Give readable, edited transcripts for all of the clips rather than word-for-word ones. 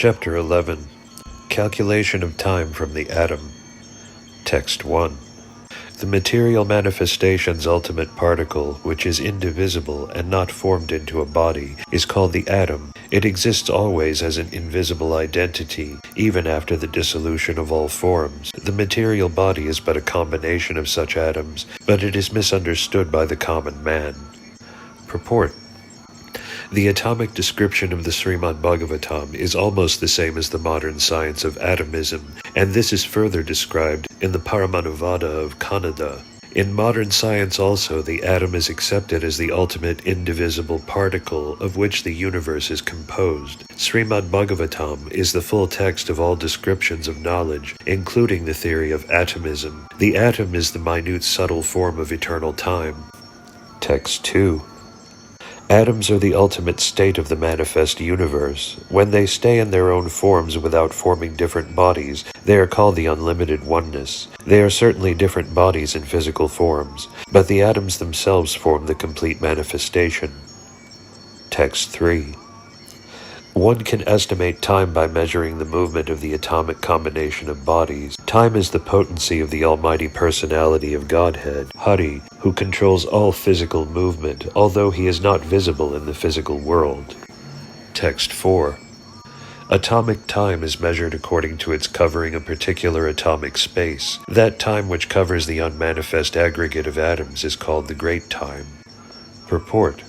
Chapter 11. Calculation of Time from the Atom. Text 1. The material manifestation's ultimate particle, which is indivisible and not formed into a body, is called the atom. It exists always as an invisible identity, even after the dissolution of all forms. The material body is but a combination of such atoms, but it is misunderstood by the common man. Purport. The atomic description of the Srimad Bhagavatam is almost the same as the modern science of atomism, and this is further described in the Paramanuvada of Canada. In modern science also, the atom is accepted as the ultimate indivisible particle of which the universe is composed. Srimad Bhagavatam is the full text of all descriptions of knowledge, including the theory of atomism. The atom is the minute subtle form of eternal time. Text 2. Atoms are the ultimate state of the manifest universe. When they stay in their own forms without forming different bodies, they are called the unlimited oneness. They are certainly different bodies in physical forms, but the atoms themselves form the complete manifestation. Text 3. One can estimate time by measuring the movement of the atomic combination of bodies. Time is the potency of the almighty personality of Godhead, Hari, who controls all physical movement, although he is not visible in the physical world. Text 4. Atomic time is measured according to its covering a particular atomic space. That time which covers the unmanifest aggregate of atoms is called the great time. Purport.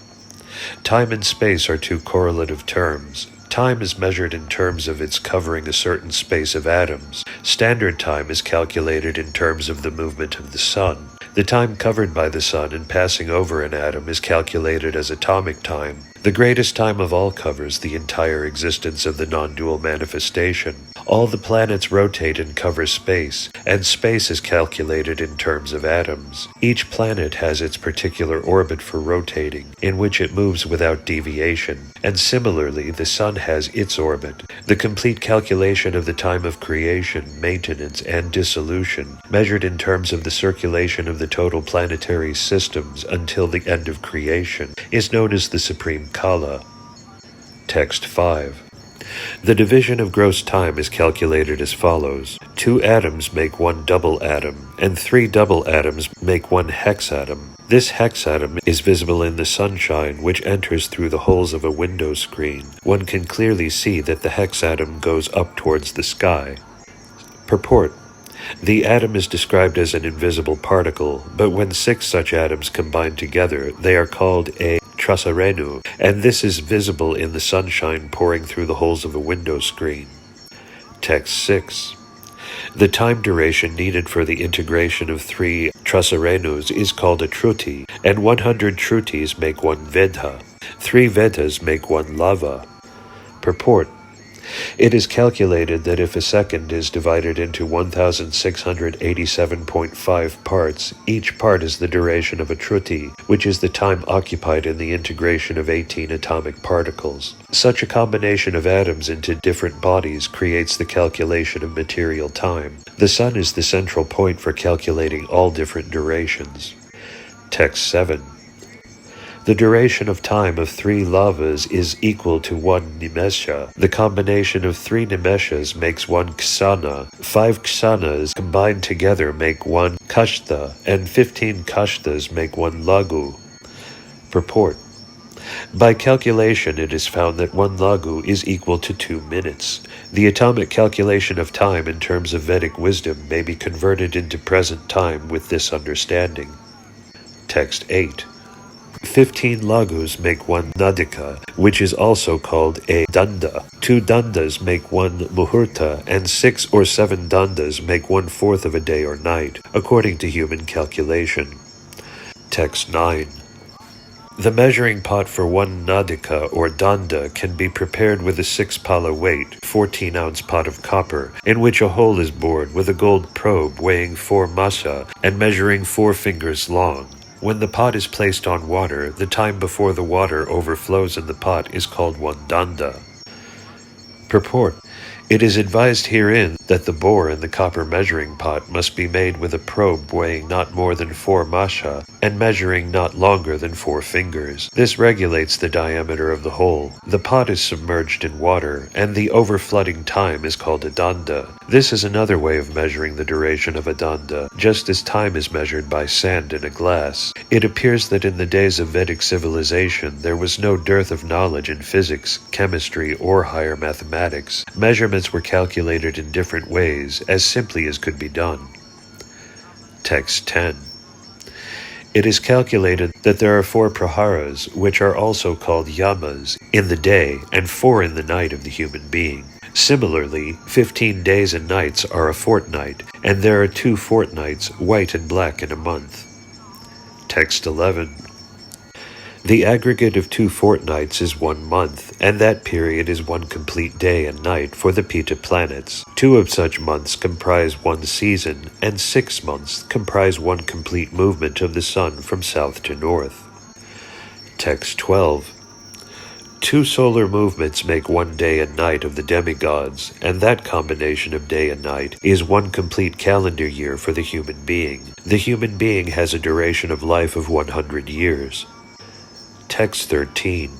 Time and space are two correlative terms. Time is measured in terms of its covering a certain space of atoms. Standard time is calculated in terms of the movement of the sun. The time covered by the sun in passing over an atom is calculated as atomic time. The greatest time of all covers the entire existence of the non-dual manifestation. All the planets rotate and cover space, and space is calculated in terms of atoms. Each planet has its particular orbit for rotating, in which it moves without deviation, and similarly the sun has its orbit. The complete calculation of the time of creation, maintenance, and dissolution, measured in terms of the circulation of the total planetary systems until the end of creation, is known as the Supreme Kala. Text 5. The division of gross time is calculated as follows. 2 atoms make one double atom, and 3 double atoms make one hexatom. This hexatom is visible in the sunshine which enters through the holes of a window screen. One can clearly see that the hexatom goes up towards the sky. Purport. The atom is described as an invisible particle, but when 6 such atoms combine together, they are called a Trasarenu, and this is visible in the sunshine pouring through the holes of a window screen. Text 6. The time duration needed for the integration of 3 Trasarenus is called a Truti, and 100 Trutis make one Vedha. 3 Vedhas make one Lava. Purport. It is calculated that if a second is divided into 1687.5 parts, each part is the duration of a Truti, which is the time occupied in the integration of 18 atomic particles. Such a combination of atoms into different bodies creates the calculation of material time. The sun is the central point for calculating all different durations. Text 7. The duration of time of 3 lavas is equal to 1 nimesha. The combination of 3 nimeshas makes 1 ksana. 5 ksanas combined together make 1 kashta, and 15 kashtas make 1 lagu. Purport. By calculation, it is found that 1 lagu is equal to 2 minutes. The atomic calculation of time in terms of Vedic wisdom may be converted into present time with this understanding. Text 8. 15 lagus make 1 nadika, which is also called a danda. 2 dandas make 1 muhurta, and 6 or 7 dandas make 1/4 of a day or night, according to human calculation. Text 9. The measuring pot for 1 nadika or danda can be prepared with a 6 weight, 14-ounce pot of copper, in which a hole is bored with a gold probe weighing 4 masa and measuring 4 fingers long. When the pot is placed on water, the time before the water overflows in the pot is called 1 danda. Purport. It is advised herein that the bore in the copper measuring pot must be made with a probe weighing not more than 4 masha and measuring not longer than 4 fingers. This regulates the diameter of the hole. The pot is submerged in water, and the overflooding time is called a danda. This is another way of measuring the duration of a danda, just as time is measured by sand in a glass. It appears that in the days of Vedic civilization there was no dearth of knowledge in physics, chemistry, or higher mathematics. Measurements were calculated in different ways, as simply as could be done. Text 10. It is calculated that there are 4 praharas, which are also called yamas, in the day and 4 in the night of the human being. Similarly, 15 days and nights are a fortnight, and there are 2 fortnights, white and black, in a month. Text 11. The aggregate of 2 fortnights is 1 month, and that period is 1 complete day and night for the Pitta planets. 2 of such months comprise 1 season, and 6 months comprise 1 complete movement of the sun from south to north. Text 12. 2 solar movements make 1 day and night of the demigods, and that combination of day and night is 1 complete calendar year for the human being. The human being has a duration of life of 100 years. Text 13.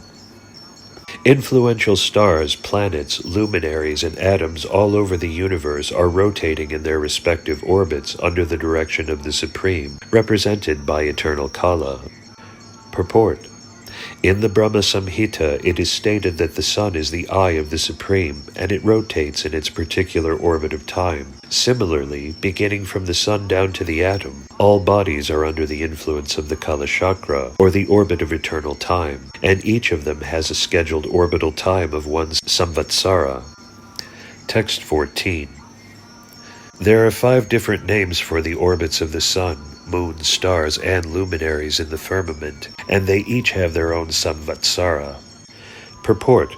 Influential stars, planets, luminaries, and atoms all over the universe are rotating in their respective orbits under the direction of the Supreme, represented by eternal Kala. Purport. In the Brahma Samhita, it is stated that the sun is the eye of the Supreme, and it rotates in its particular orbit of time. Similarly, beginning from the sun down to the atom, all bodies are under the influence of the Kala Chakra, or the orbit of eternal time, and each of them has a scheduled orbital time of 1 samvatsara. Text 14. There are 5 different names for the orbits of the sun, moon, stars, and luminaries in the firmament, and they each have their own samvatsara. Purport.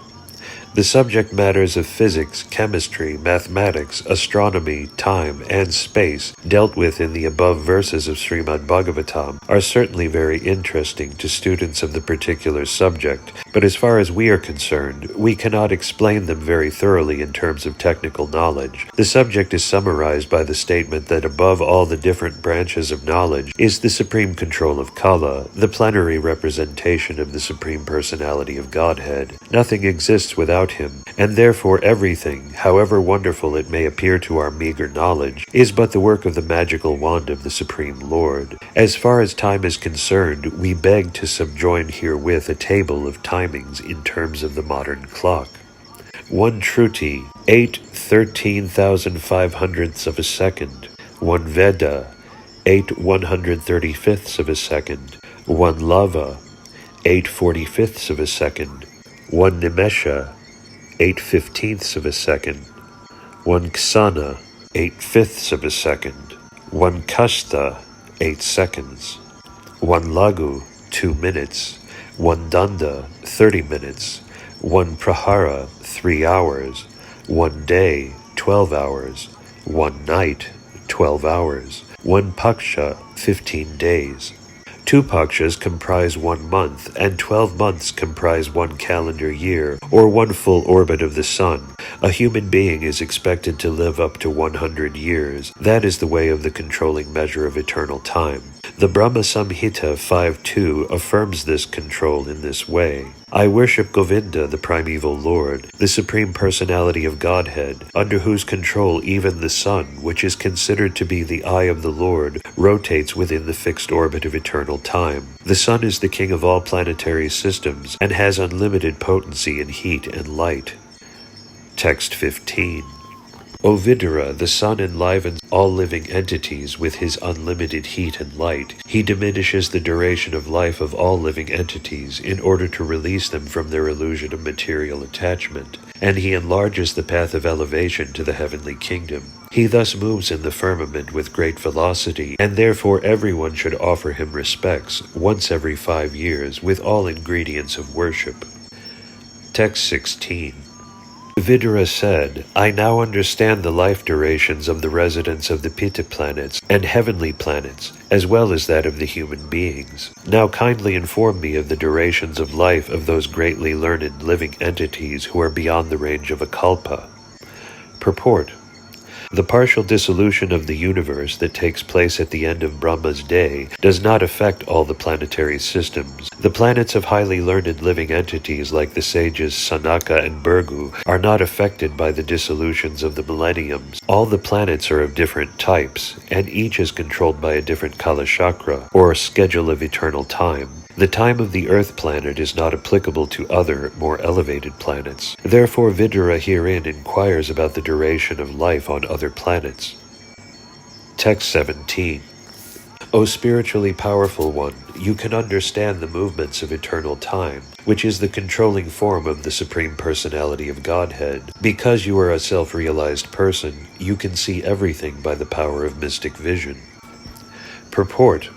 The subject matters of physics, chemistry, mathematics, astronomy, time, and space dealt with in the above verses of Srimad Bhagavatam are certainly very interesting to students of the particular subject, but as far as we are concerned, we cannot explain them very thoroughly in terms of technical knowledge. The subject is summarized by the statement that above all the different branches of knowledge is the supreme control of Kala, the plenary representation of the Supreme Personality of Godhead. Nothing exists without him, and therefore everything, however wonderful it may appear to our meager knowledge, is but the work of the magical wand of the Supreme Lord. As far as time is concerned, we beg to subjoin herewith a table of timings in terms of the modern clock. 1 Shruti, 8/13,500ths of a second. 1 Veda, 8/135ths of a second. 1 Lava, 8/45ths of a second. 1 Nimesha, 8/15ths of a second. 1 Ksana, 8/5ths of a second. 1 Kashta, 8 seconds. 1 Lagu, 2 minutes. 1 Danda, 30 minutes. 1 Prahara, 3 hours. 1 day, 12 hours. 1 night, 12 hours. 1 Paksha, 15 days. 2 pakshas comprise 1 month, and 12 months comprise 1 calendar year, or 1 full orbit of the sun. A human being is expected to live up to 100 years. That is the way of the controlling measure of eternal time. The Brahma Samhita 5.2 affirms this control in this way. I worship Govinda, the primeval Lord, the Supreme Personality of Godhead, under whose control even the sun, which is considered to be the eye of the Lord, rotates within the fixed orbit of eternal time. The sun is the king of all planetary systems, and has unlimited potency in heat and light. Text 15. O Vidura, the sun enlivens all living entities with his unlimited heat and light. He diminishes the duration of life of all living entities in order to release them from their illusion of material attachment, and he enlarges the path of elevation to the heavenly kingdom. He thus moves in the firmament with great velocity, and therefore everyone should offer him respects once every 5 years with all ingredients of worship. Text 16. Vidura said, I now understand the life durations of the residents of the Pitta planets and heavenly planets, as well as that of the human beings. Now kindly inform me of the durations of life of those greatly learned living entities who are beyond the range of a kalpa. Purport. The partial dissolution of the universe that takes place at the end of Brahma's day does not affect all the planetary systems. The planets of highly learned living entities like the sages Sanaka and Burgu are not affected by the dissolutions of the millenniums. All the planets are of different types, and each is controlled by a different Kala Chakra, or schedule of eternal time. The time of the Earth planet is not applicable to other, more elevated planets. Therefore, Vidura herein inquires about the duration of life on other planets. Text 17. O spiritually powerful one, you can understand the movements of eternal time, which is the controlling form of the Supreme Personality of Godhead. Because you are a self-realized person, you can see everything by the power of mystic vision. Purport.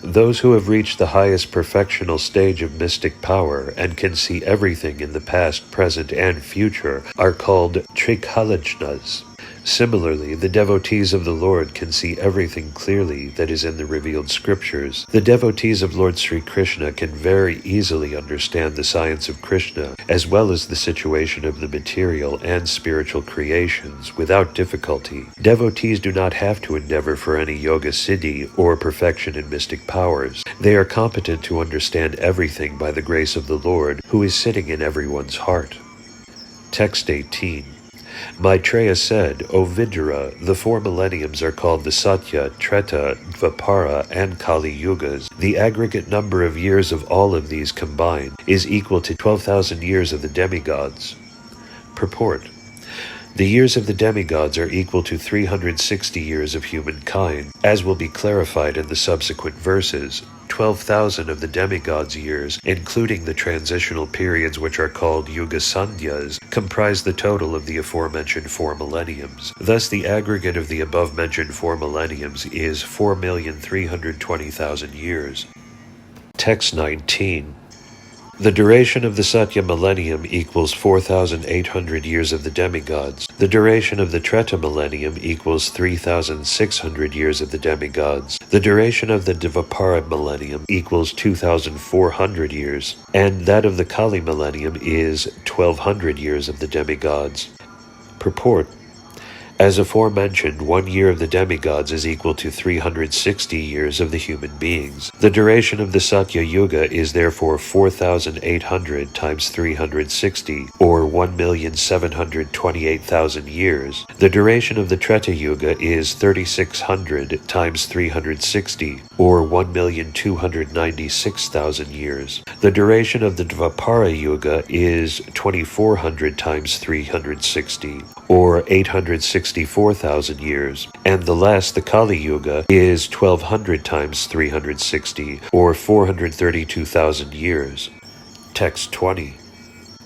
Those who have reached the highest perfectional stage of mystic power and can see everything in the past, present, and future are called Trikalajnas. Similarly, the devotees of the Lord can see everything clearly that is in the revealed scriptures. The devotees of Lord Sri Krishna can very easily understand the science of Krishna, as well as the situation of the material and spiritual creations, without difficulty. Devotees do not have to endeavor for any yoga siddhi or perfection in mystic powers. They are competent to understand everything by the grace of the Lord, who is sitting in everyone's heart. Text 18. Maitreya said, O Vidura, the 4 millenniums are called the Satya, Treta, Dvapara, and Kali Yugas. The aggregate number of years of all of these combined is equal to 12,000 years of the demigods. Purport. The years of the demigods are equal to 360 years of humankind, as will be clarified in the subsequent verses. 12,000 of the demigods' years, including the transitional periods which are called Yuga Sandhyas, comprise the total of the aforementioned 4 millenniums. Thus the aggregate of the above-mentioned 4 millenniums is 4,320,000 years. Text 19. The duration of the Satya millennium equals 4,800 years of the demigods. The duration of the Treta millennium equals 3,600 years of the demigods. The duration of the Dvapara millennium equals 2,400 years. And that of the Kali millennium is 1,200 years of the demigods. Purport. As aforementioned, 1 year of the demigods is equal to 360 years of the human beings. The duration of the Satya Yuga is therefore 4,800 times 360, or 1,728,000 years. The duration of the Treta Yuga is 3,600 times 360, or 1,296,000 years. The duration of the Dvapara Yuga is 2,400 times 360, or 864,000 years, and the last, the Kali Yuga, is 1,200 times 360, or 432,000 years. Text 20.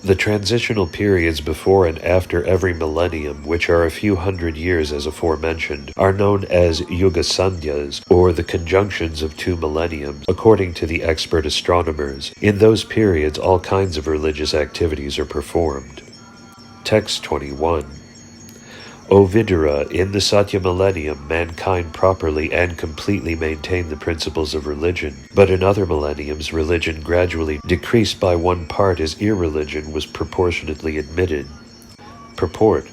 The transitional periods before and after every millennium, which are a few hundred years as aforementioned, are known as Yuga Sandhyas, or the conjunctions of 2 millenniums, according to the expert astronomers. In those periods, all kinds of religious activities are performed. Text 21. O Vidura, in the Satya millennium, mankind properly and completely maintained the principles of religion, but in other millenniums, religion gradually decreased by 1 part as irreligion was proportionately admitted. Purport.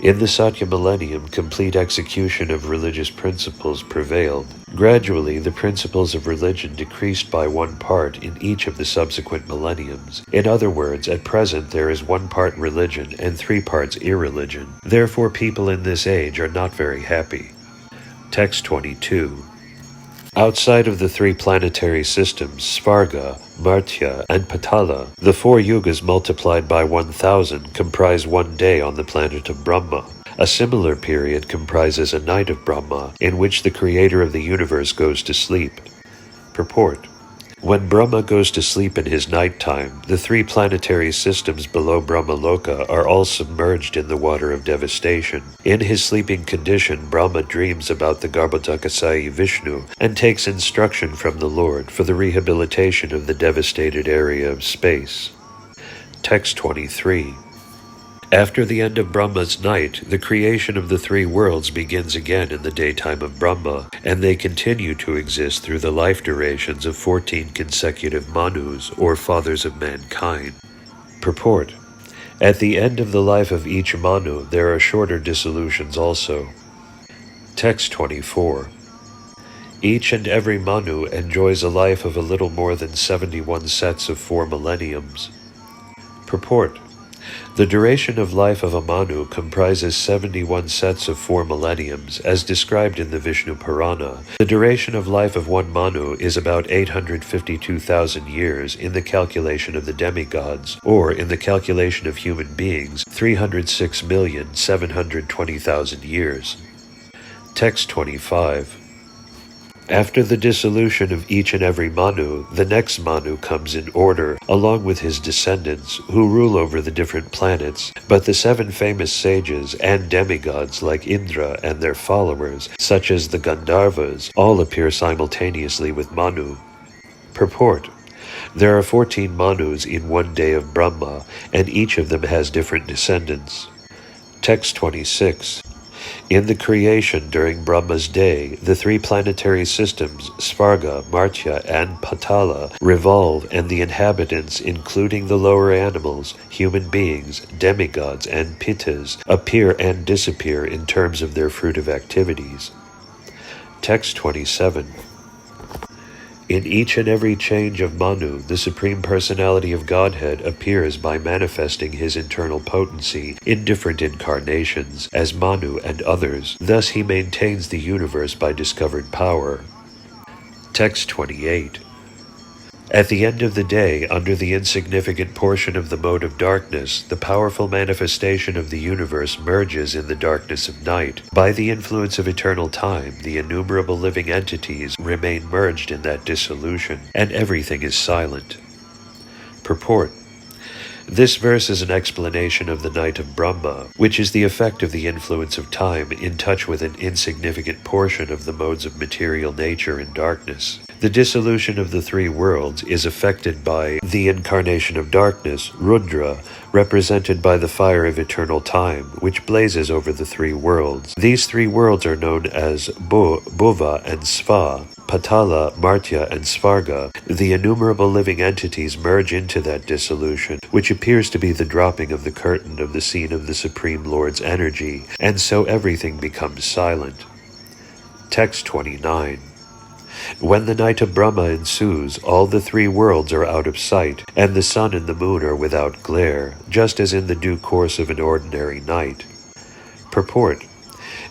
In the Satya millennium, complete execution of religious principles prevailed. Gradually, the principles of religion decreased by 1 part in each of the subsequent millenniums. In other words, at present there is 1 part religion and 3 parts irreligion. Therefore, people in this age are not very happy. Text 22. Outside of the 3 planetary systems, Svarga, Martya, and Patala, the 4 yugas multiplied by 1,000 comprise 1 day on the planet of Brahma. A similar period comprises a night of Brahma, in which the creator of the universe goes to sleep. Purport. When Brahma goes to sleep in his night time, the 3 planetary systems below Brahmaloka are all submerged in the water of devastation. In his sleeping condition, Brahma dreams about the Garbhodakasai Vishnu and takes instruction from the Lord for the rehabilitation of the devastated area of space. Text 23. After the end of Brahma's night, the creation of the 3 worlds begins again in the daytime of Brahma, and they continue to exist through the life durations of 14 consecutive Manus, or fathers of mankind. Purport. At the end of the life of each Manu, there are shorter dissolutions also. Text 24. Each and every Manu enjoys a life of a little more than 71 sets of 4 millenniums. Purport. The duration of life of a Manu comprises 71 sets of 4 millenniums, as described in the Vishnu Purana. The duration of life of one Manu is about 852,000 years in the calculation of the demigods, or in the calculation of human beings, 306,720,000 years. Text 25. After the dissolution of each and every Manu, the next Manu comes in order, along with his descendants, who rule over the different planets, but the 7 famous sages and demigods like Indra and their followers, such as the Gandharvas, all appear simultaneously with Manu. Purport. There are 14 Manus in one day of Brahma, and each of them has different descendants. Text 26. In the creation during Brahma's day, the 3 planetary systems, Svarga, Martya, and Patala, revolve, and the inhabitants, including the lower animals, human beings, demigods, and pittas, appear and disappear in terms of their fruitive activities. Text 27. In each and every change of Manu, the Supreme Personality of Godhead appears by manifesting his internal potency in different incarnations, as Manu and others. Thus he maintains the universe by discovered power. Text 28. At the end of the day, under the insignificant portion of the mode of darkness, the powerful manifestation of the universe merges in the darkness of night. By the influence of eternal time, the innumerable living entities remain merged in that dissolution, and everything is silent. Purport. This verse is an explanation of the night of Brahma, which is the effect of the influence of time in touch with an insignificant portion of the modes of material nature in darkness. The dissolution of the 3 worlds is affected by the incarnation of darkness, Rudra, represented by the fire of eternal time, which blazes over the 3 worlds. These 3 worlds are known as Bhuva and Sva, Patala, Martya, and Svarga. The innumerable living entities merge into that dissolution, which appears to be the dropping of the curtain of the scene of the Supreme Lord's energy, and so everything becomes silent. Text 29. When the night of Brahma ensues, all the 3 worlds are out of sight, and the sun and the moon are without glare, just as in the due course of an ordinary night. Purport.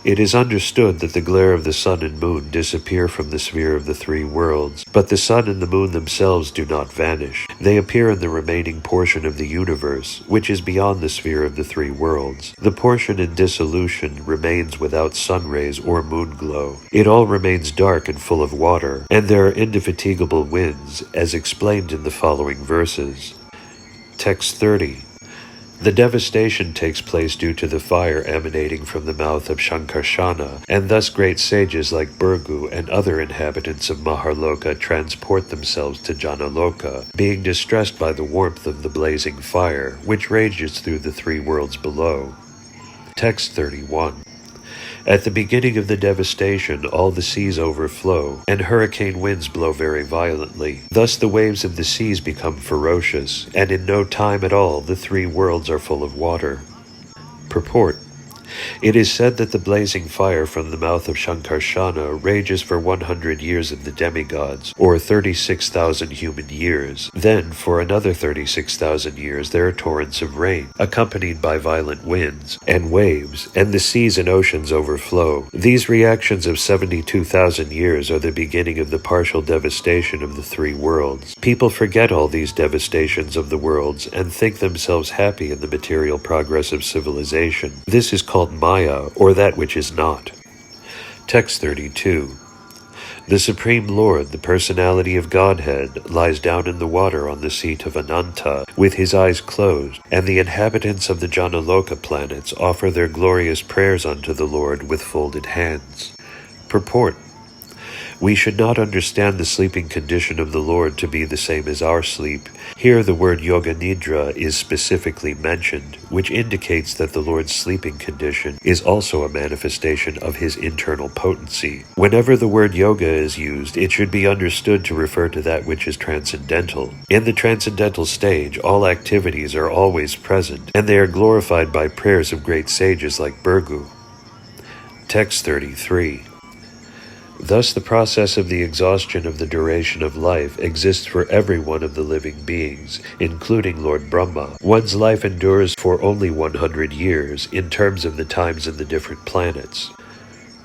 It is understood that the glare of the sun and moon disappear from the sphere of the 3 worlds, but the sun and the moon themselves do not vanish. They appear in the remaining portion of the universe, which is beyond the sphere of the 3 worlds. The portion in dissolution remains without sun rays or moon glow. It all remains dark and full of water, and there are indefatigable winds, as explained in the following verses. Text 30. The devastation takes place due to the fire emanating from the mouth of Shankarsana, and thus great sages like Bhrigu and other inhabitants of Maharloka transport themselves to Janaloka, being distressed by the warmth of the blazing fire, which rages through the 3 worlds below. Text 31. At the beginning of the devastation, all the seas overflow, and hurricane winds blow very violently. Thus the waves of the seas become ferocious, and in no time at all the 3 worlds are full of water. Purport. It is said that the blazing fire from the mouth of Shankarsana rages for 100 years of the demigods, or 36,000 human years. Then, for another 36,000 years, there are torrents of rain, accompanied by violent winds and waves, and the seas and oceans overflow. These reactions of 72,000 years are the beginning of the partial devastation of the 3 worlds. People forget all these devastations of the worlds and think themselves happy in the material progress of civilization. This is called Maya, or that which is not. Text 32. The Supreme Lord, the Personality of Godhead, lies down in the water on the seat of Ananta, with his eyes closed, and the inhabitants of the Janaloka planets offer their glorious prayers unto the Lord with folded hands. Purport. We should not understand the sleeping condition of the Lord to be the same as our sleep. Here the word Yoga Nidra is specifically mentioned, which indicates that the Lord's sleeping condition is also a manifestation of his internal potency. Whenever the word yoga is used, it should be understood to refer to that which is transcendental. In the transcendental stage, all activities are always present, and they are glorified by prayers of great sages like Burgu. Text 33. Thus the process of the exhaustion of the duration of life exists for every one of the living beings, including Lord Brahma. One's life endures for only 100 years, in terms of the times in the different planets.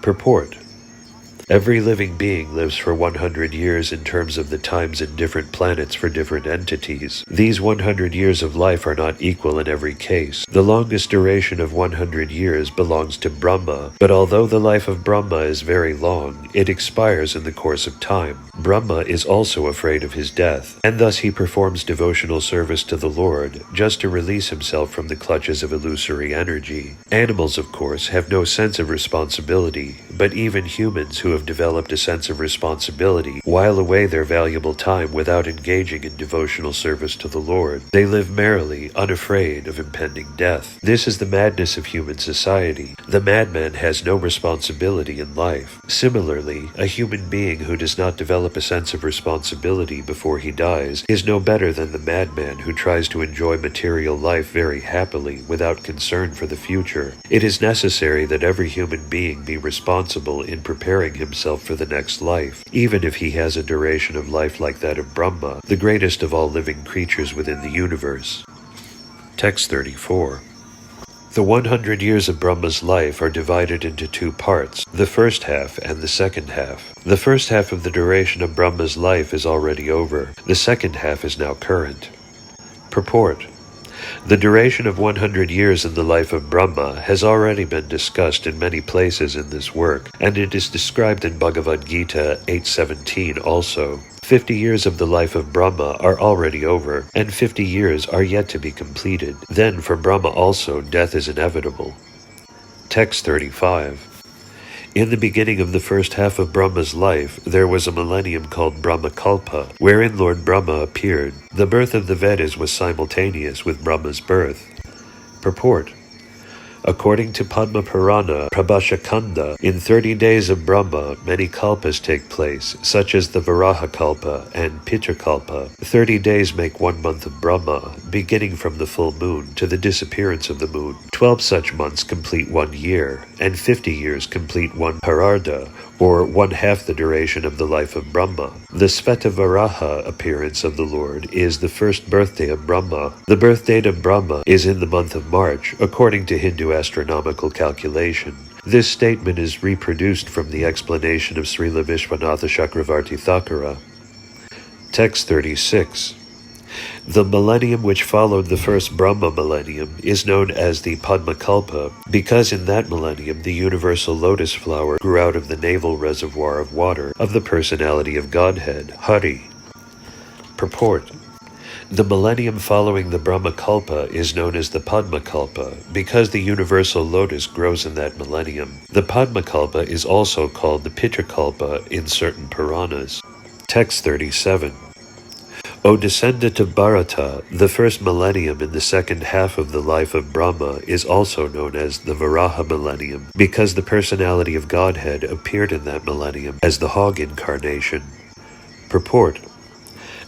Purport. Every living being lives for 100 years in terms of the times in different planets for different entities. These 100 years of life are not equal in every case. The longest duration of 100 years belongs to Brahma, but although the life of Brahma is very long, it expires in the course of time. Brahma is also afraid of his death, and thus he performs devotional service to the Lord, just to release himself from the clutches of illusory energy. Animals, of course, have no sense of responsibility, but even humans who have developed a sense of responsibility while away their valuable time without engaging in devotional service to the Lord. They live merrily, unafraid of impending death. This is the madness of human society. The madman has no responsibility in life. Similarly, a human being who does not develop a sense of responsibility before he dies is no better than the madman who tries to enjoy material life very happily without concern for the future. It is necessary that every human being be responsible in preparing himself for the next life, even if he has a duration of life like that of Brahma, the greatest of all living creatures within the universe. Text 34. The 100 years of Brahma's life are divided into two parts, the first half and the second half. The first half of the duration of Brahma's life is already over. The second half is now current. Purport. The duration of 100 years in the life of Brahma has already been discussed in many places in this work, and it is described in Bhagavad Gita 8:17 also. 50 years of the life of Brahma are already over, and 50 years are yet to be completed. Then for Brahma also death is inevitable. Text 35. In the beginning of the first half of Brahma's life, there was a millennium called Brahmakalpa, wherein Lord Brahma appeared. The birth of the Vedas was simultaneous with Brahma's birth. Purport. According to Padma Purana, Prabhashakanda, in 30 days of Brahma, many kalpas take place, such as the Varaha Kalpa and Pitrakalpa. 30 days make 1 month of Brahma, beginning from the full moon to the disappearance of the moon. 12 such months complete 1 year, and 50 years complete 1 pararda, or 1/2 the duration of the life of Brahma. The Svetavaraha appearance of the Lord is the first birthday of Brahma. The birth date of Brahma is in the month of March, according to Hindu astronomical calculation. This statement is reproduced from the explanation of Srila Vishwanatha Chakravarti Thakura. Text 36. The millennium which followed the first Brahma millennium is known as the Padmakalpa, because in that millennium the universal lotus flower grew out of the navel reservoir of water of the personality of Godhead, Hari. Purport. The millennium following the Brahmakalpa is known as the Padmakalpa, because the universal lotus grows in that millennium. The Padmakalpa is also called the Pitrakalpa in certain Puranas. Text 37. O descendant of Bharata, the first millennium in the second half of the life of Brahma is also known as the Varaha millennium, because the personality of Godhead appeared in that millennium as the hog incarnation. Purport.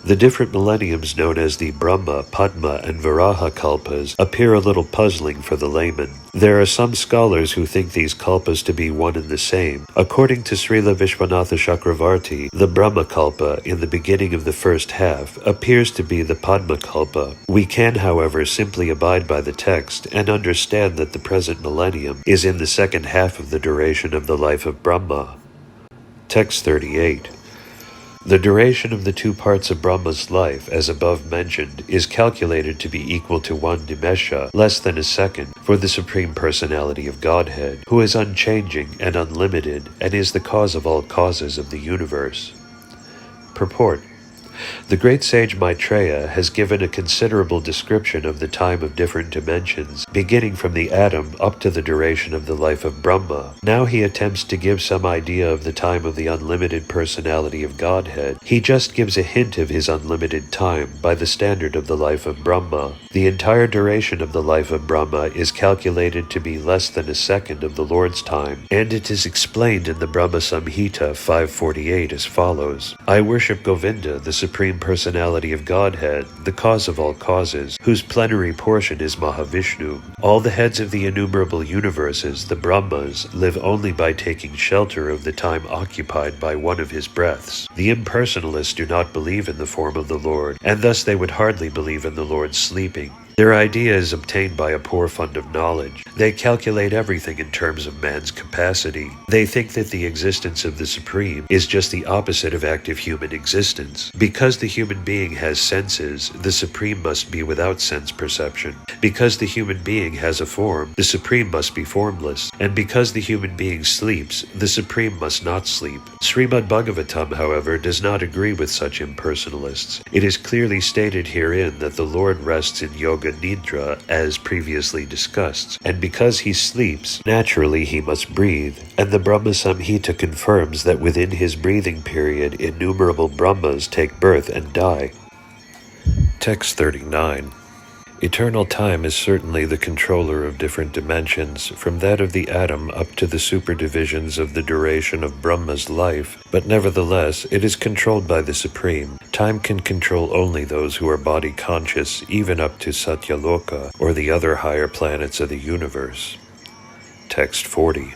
The different millenniums known as the Brahma, Padma, and Varaha kalpas appear a little puzzling for the layman. There are some scholars who think these kalpas to be one and the same. According to Srila Vishwanatha Chakravarti, the Brahma kalpa in the beginning of the first half appears to be the Padma kalpa. We can, however, simply abide by the text and understand that the present millennium is in the second half of the duration of the life of Brahma. Text 38. The duration of the two parts of Brahma's life, as above mentioned, is calculated to be equal to 1 nimesha, less than a second, for the Supreme Personality of Godhead, who is unchanging and unlimited, and is the cause of all causes of the universe. Purport. The great sage Maitreya has given a considerable description of the time of different dimensions, beginning from the atom up to the duration of the life of Brahma. Now he attempts to give some idea of the time of the unlimited personality of Godhead. He just gives a hint of his unlimited time by the standard of the life of Brahma. The entire duration of the life of Brahma is calculated to be less than a second of the Lord's time, and it is explained in the Brahma Samhita 548 as follows. I worship Govinda, the Supreme Personality of Godhead, the cause of all causes, whose plenary portion is Mahavishnu. All the heads of the innumerable universes, the Brahmas, live only by taking shelter of the time occupied by one of his breaths. The impersonalists do not believe in the form of the Lord, and thus they would hardly believe in the Lord sleeping. Their idea is obtained by a poor fund of knowledge. They calculate everything in terms of man's capacity. They think that the existence of the Supreme is just the opposite of active human existence. Because the human being has senses, the Supreme must be without sense perception. Because the human being has a form, the Supreme must be formless. And because the human being sleeps, the Supreme must not sleep. Srimad Bhagavatam, however, does not agree with such impersonalists. It is clearly stated herein that the Lord rests in yoga nidra, as previously discussed, and because he sleeps, naturally he must breathe, and the Brahma Samhita confirms that within his breathing period innumerable Brahmas take birth and die. Text 39. Eternal time is certainly the controller of different dimensions, from that of the atom up to the superdivisions of the duration of Brahma's life, but nevertheless it is controlled by the Supreme. Time can control only those who are body conscious, even up to Satyaloka, or the other higher planets of the universe. Text 40.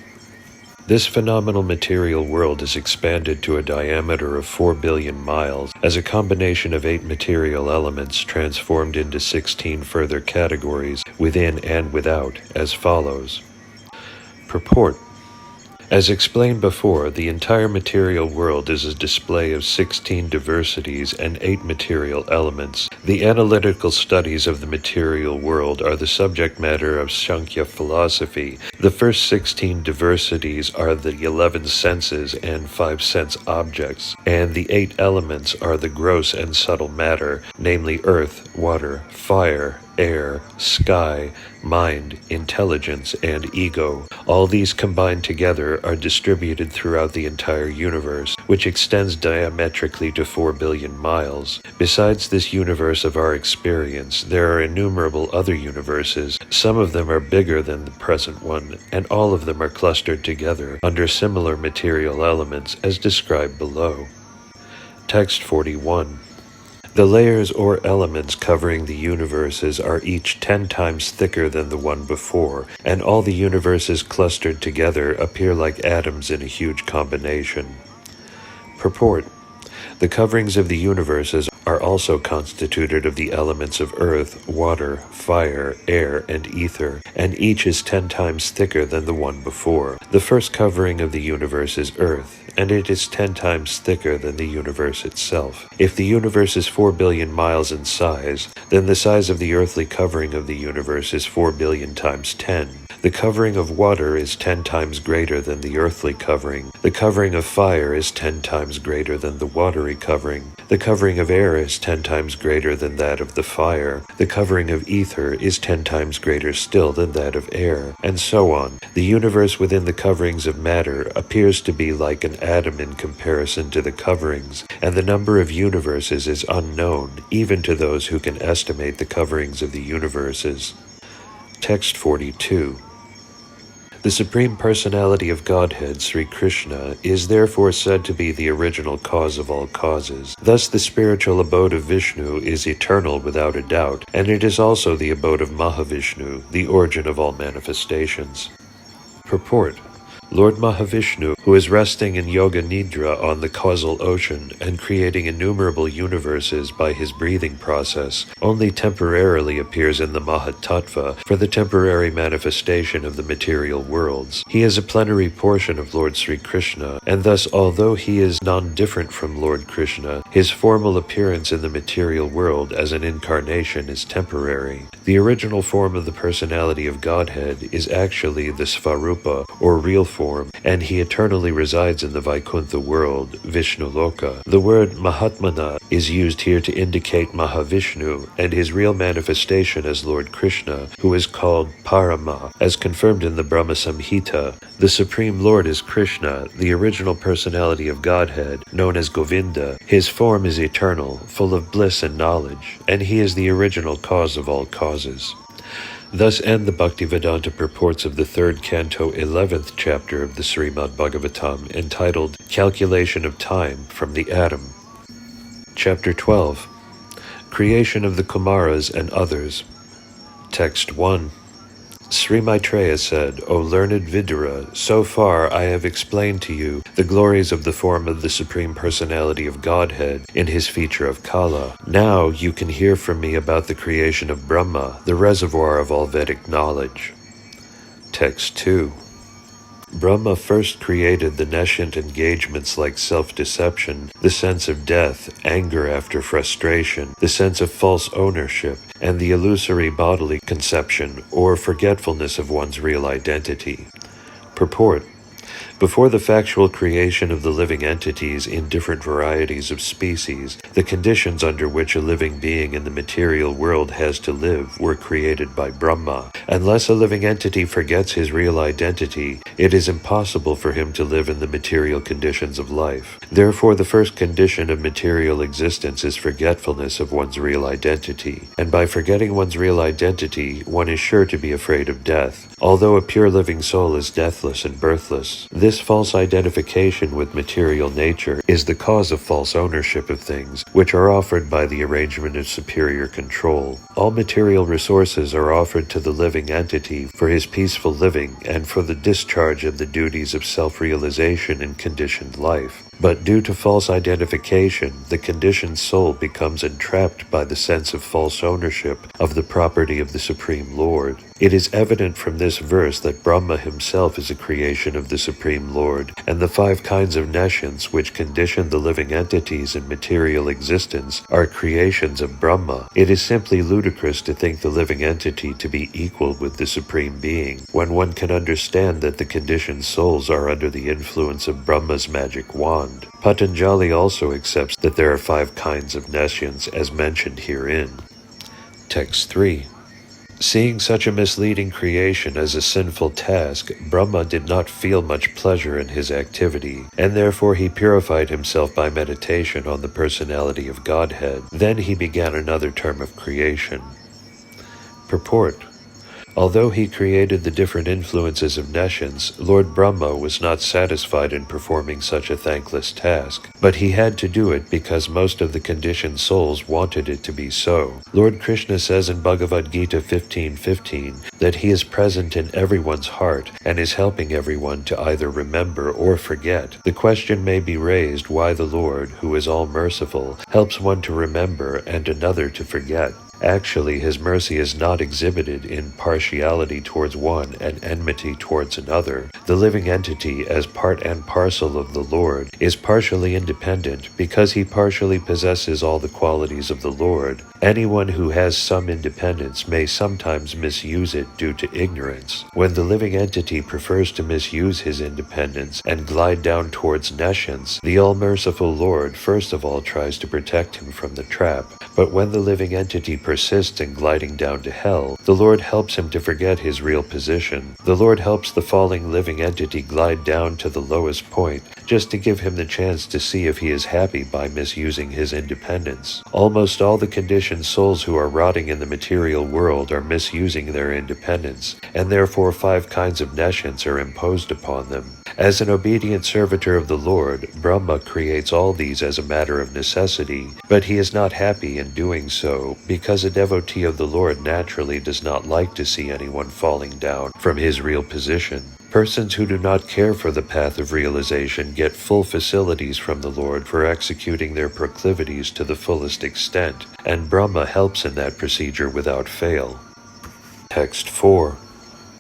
This phenomenal material world is expanded to a diameter of 4 billion miles as a combination of 8 material elements transformed into 16 further categories within and without, as follows. Purport. As explained before, the entire material world is a display of 16 diversities and 8 material elements. The analytical studies of the material world are the subject matter of Sankhya philosophy. The first 16 diversities are the 11 senses and 5 sense objects, and the 8 elements are the gross and subtle matter, namely earth, water, fire, air, sky, mind, intelligence, and ego. All these combined together are distributed throughout the entire universe, which extends diametrically to 4 billion miles. Besides this universe of our experience, there are innumerable other universes. Some of them are bigger than the present one, and all of them are clustered together under similar material elements as described below. Text 41. The layers or elements covering the universes are each 10 times thicker than the one before, and all the universes clustered together appear like atoms in a huge combination. Purport. The coverings of the universes are also constituted of the elements of earth, water, fire, air, and ether, and each is 10 times thicker than the one before. The first covering of the universe is earth, and it is 10 times thicker than the universe itself. If the universe is 4 billion miles in size, then the size of the earthly covering of the universe is 4 billion times 10. The covering of water is 10 times greater than the earthly covering. The covering of fire is 10 times greater than the watery covering. The covering of air is 10 times greater than that of the fire. The covering of ether is 10 times greater still than that of air, and so on. The universe within the coverings of matter appears to be like an atom in comparison to the coverings, and the number of universes is unknown, even to those who can estimate the coverings of the universes. Text 42. The Supreme Personality of Godhead, Sri Krishna, is therefore said to be the original cause of all causes. Thus the spiritual abode of Vishnu is eternal without a doubt, and it is also the abode of Mahavishnu, the origin of all manifestations. Purport. Lord Mahavishnu, who is resting in Yoga Nidra on the causal ocean and creating innumerable universes by his breathing process, only temporarily appears in the Mahatattva for the temporary manifestation of the material worlds. He is a plenary portion of Lord Sri Krishna, and thus although he is non-different from Lord Krishna, his formal appearance in the material world as an incarnation is temporary. The original form of the personality of Godhead is actually the Svarupa, or real form, and he eternally eternally resides in the Vaikuntha world, Vishnuloka. The word Mahatmana is used here to indicate Mahavishnu and his real manifestation as Lord Krishna, who is called Parama, as confirmed in the Brahma Samhita. The Supreme Lord is Krishna, the original personality of Godhead, known as Govinda. His form is eternal, full of bliss and knowledge, and he is the original cause of all causes. Thus end the Bhaktivedanta purports of the 3rd Canto 11th chapter of the Srimad Bhagavatam, entitled Calculation of Time from the Atom. Chapter 12. Creation of the Kumaras and Others. Text 1. Sri Maitreya said, O learned Vidura, so far I have explained to you the glories of the form of the Supreme Personality of Godhead in his feature of Kala. Now you can hear from me about the creation of Brahma, the reservoir of all Vedic knowledge. Text 2. Brahma first created the nescient engagements like self-deception, the sense of death, anger after frustration, the sense of false ownership, and the illusory bodily conception or forgetfulness of one's real identity. Purport. Before the factual creation of the living entities in different varieties of species, the conditions under which a living being in the material world has to live were created by Brahma. Unless a living entity forgets his real identity, it is impossible for him to live in the material conditions of life. Therefore, the first condition of material existence is forgetfulness of one's real identity. And by forgetting one's real identity, one is sure to be afraid of death. Although a pure living soul is deathless and birthless, this false identification with material nature is the cause of false ownership of things, which are offered by the arrangement of superior control. All material resources are offered to the living entity for his peaceful living and for the discharge of the duties of self-realization in conditioned life. But due to false identification, the conditioned soul becomes entrapped by the sense of false ownership of the property of the Supreme Lord. It is evident from this verse that Brahma himself is a creation of the Supreme Lord, and the 5 kinds of nescience which condition the living entities in material existence are creations of Brahma. It is simply ludicrous to think the living entity to be equal with the Supreme Being, when one can understand that the conditioned souls are under the influence of Brahma's magic wand. Patanjali also accepts that there are 5 kinds of nescience as mentioned herein. Text 3. Seeing such a misleading creation as a sinful task, Brahma did not feel much pleasure in his activity, and therefore he purified himself by meditation on the personality of Godhead. Then he began another term of creation. Purport. Although he created the different influences of nescience, Lord Brahma was not satisfied in performing such a thankless task, but he had to do it because most of the conditioned souls wanted it to be so. Lord Krishna says in Bhagavad Gita 15:15 that he is present in everyone's heart and is helping everyone to either remember or forget. The question may be raised why the Lord, who is all-merciful, helps one to remember and another to forget. Actually, his mercy is not exhibited in partiality towards one and enmity towards another. The living entity, as part and parcel of the Lord, is partially independent because he partially possesses all the qualities of the Lord. Anyone who has some independence may sometimes misuse it due to ignorance. When the living entity prefers to misuse his independence and glide down towards nescience, the all-merciful Lord first of all tries to protect him from the trap. But when the living entity persists in gliding down to hell, the Lord helps him to forget his real position. The Lord helps the falling living entity glide down to the lowest point, just to give him the chance to see if he is happy by misusing his independence. Almost all the conditioned souls who are rotting in the material world are misusing their independence, and therefore 5 kinds of nescience are imposed upon them. As an obedient servitor of the Lord, Brahma creates all these as a matter of necessity, but he is not happy in doing so, because a devotee of the Lord naturally does not like to see anyone falling down from his real position. Persons who do not care for the path of realization get full facilities from the Lord for executing their proclivities to the fullest extent, and Brahma helps in that procedure without fail. Text 4.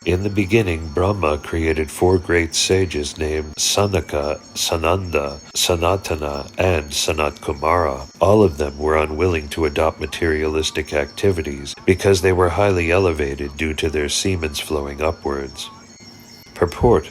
In the beginning, Brahma created 4 great sages named Sanaka, Sananda, Sanatana, and Sanatkumara. All of them were unwilling to adopt materialistic activities because they were highly elevated due to their semens flowing upwards. Purport.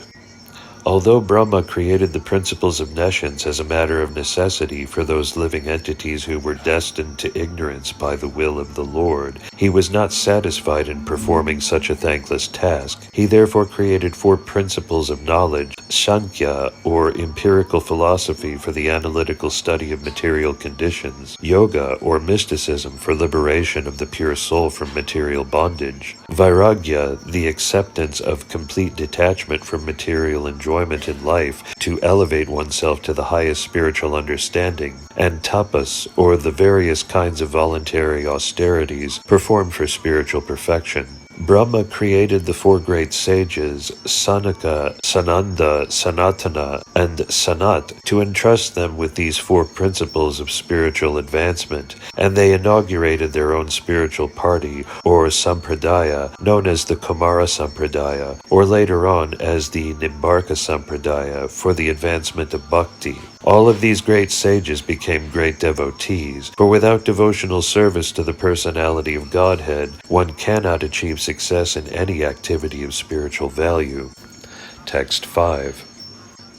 Although Brahma created the principles of nescience as a matter of necessity for those living entities who were destined to ignorance by the will of the Lord, he was not satisfied in performing such a thankless task. He therefore created 4 principles of knowledge, Sankhya, or empirical philosophy for the analytical study of material conditions, Yoga, or mysticism for liberation of the pure soul from material bondage, Vairagya, the acceptance of complete detachment from material enjoyment in life to elevate oneself to the highest spiritual understanding, and tapas, or the various kinds of voluntary austerities performed for spiritual perfection. Brahma created the 4 great sages, Sanaka, Sananda, Sanatana, and Sanat, to entrust them with these 4 principles of spiritual advancement, and they inaugurated their own spiritual party, or sampradaya, known as the Kumara Sampradaya, or later on as the Nimbarka Sampradaya, for the advancement of bhakti. All of these great sages became great devotees, for without devotional service to the personality of Godhead, one cannot achieve success in any activity of spiritual value. Text 5.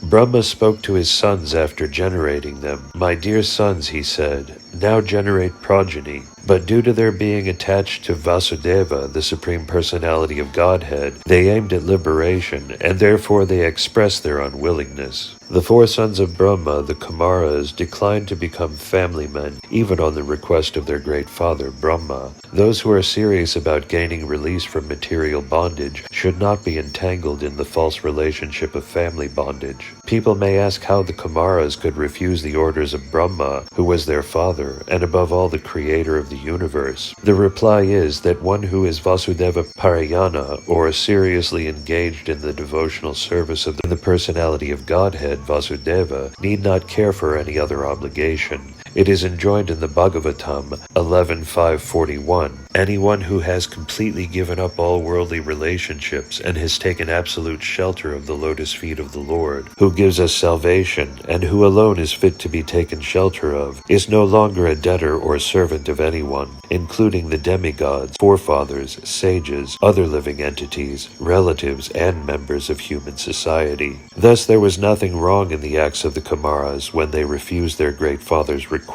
Brahma spoke to his sons after generating them. "My dear sons," he said, "now generate progeny." But due to their being attached to Vasudeva, the Supreme Personality of Godhead, they aimed at liberation, and therefore they expressed their unwillingness. The 4 sons of Brahma, the Kumaras, declined to become family men, even on the request of their great father, Brahma. Those who are serious about gaining release from material bondage should not be entangled in the false relationship of family bondage. People may ask how the Kumaras could refuse the orders of Brahma, who was their father, and above all the creator of the universe. The reply is that one who is Vasudeva Parayana, or seriously engaged in the devotional service of the personality of Godhead, Vasudeva, need not care for any other obligation. It is enjoined in the Bhagavatam 11.5.41, "Anyone who has completely given up all worldly relationships and has taken absolute shelter of the lotus feet of the Lord, who gives us salvation, and who alone is fit to be taken shelter of, is no longer a debtor or servant of anyone, including the demigods, forefathers, sages, other living entities, relatives, and members of human society." Thus there was nothing wrong in the acts of the Kumaras when they refused their great father's request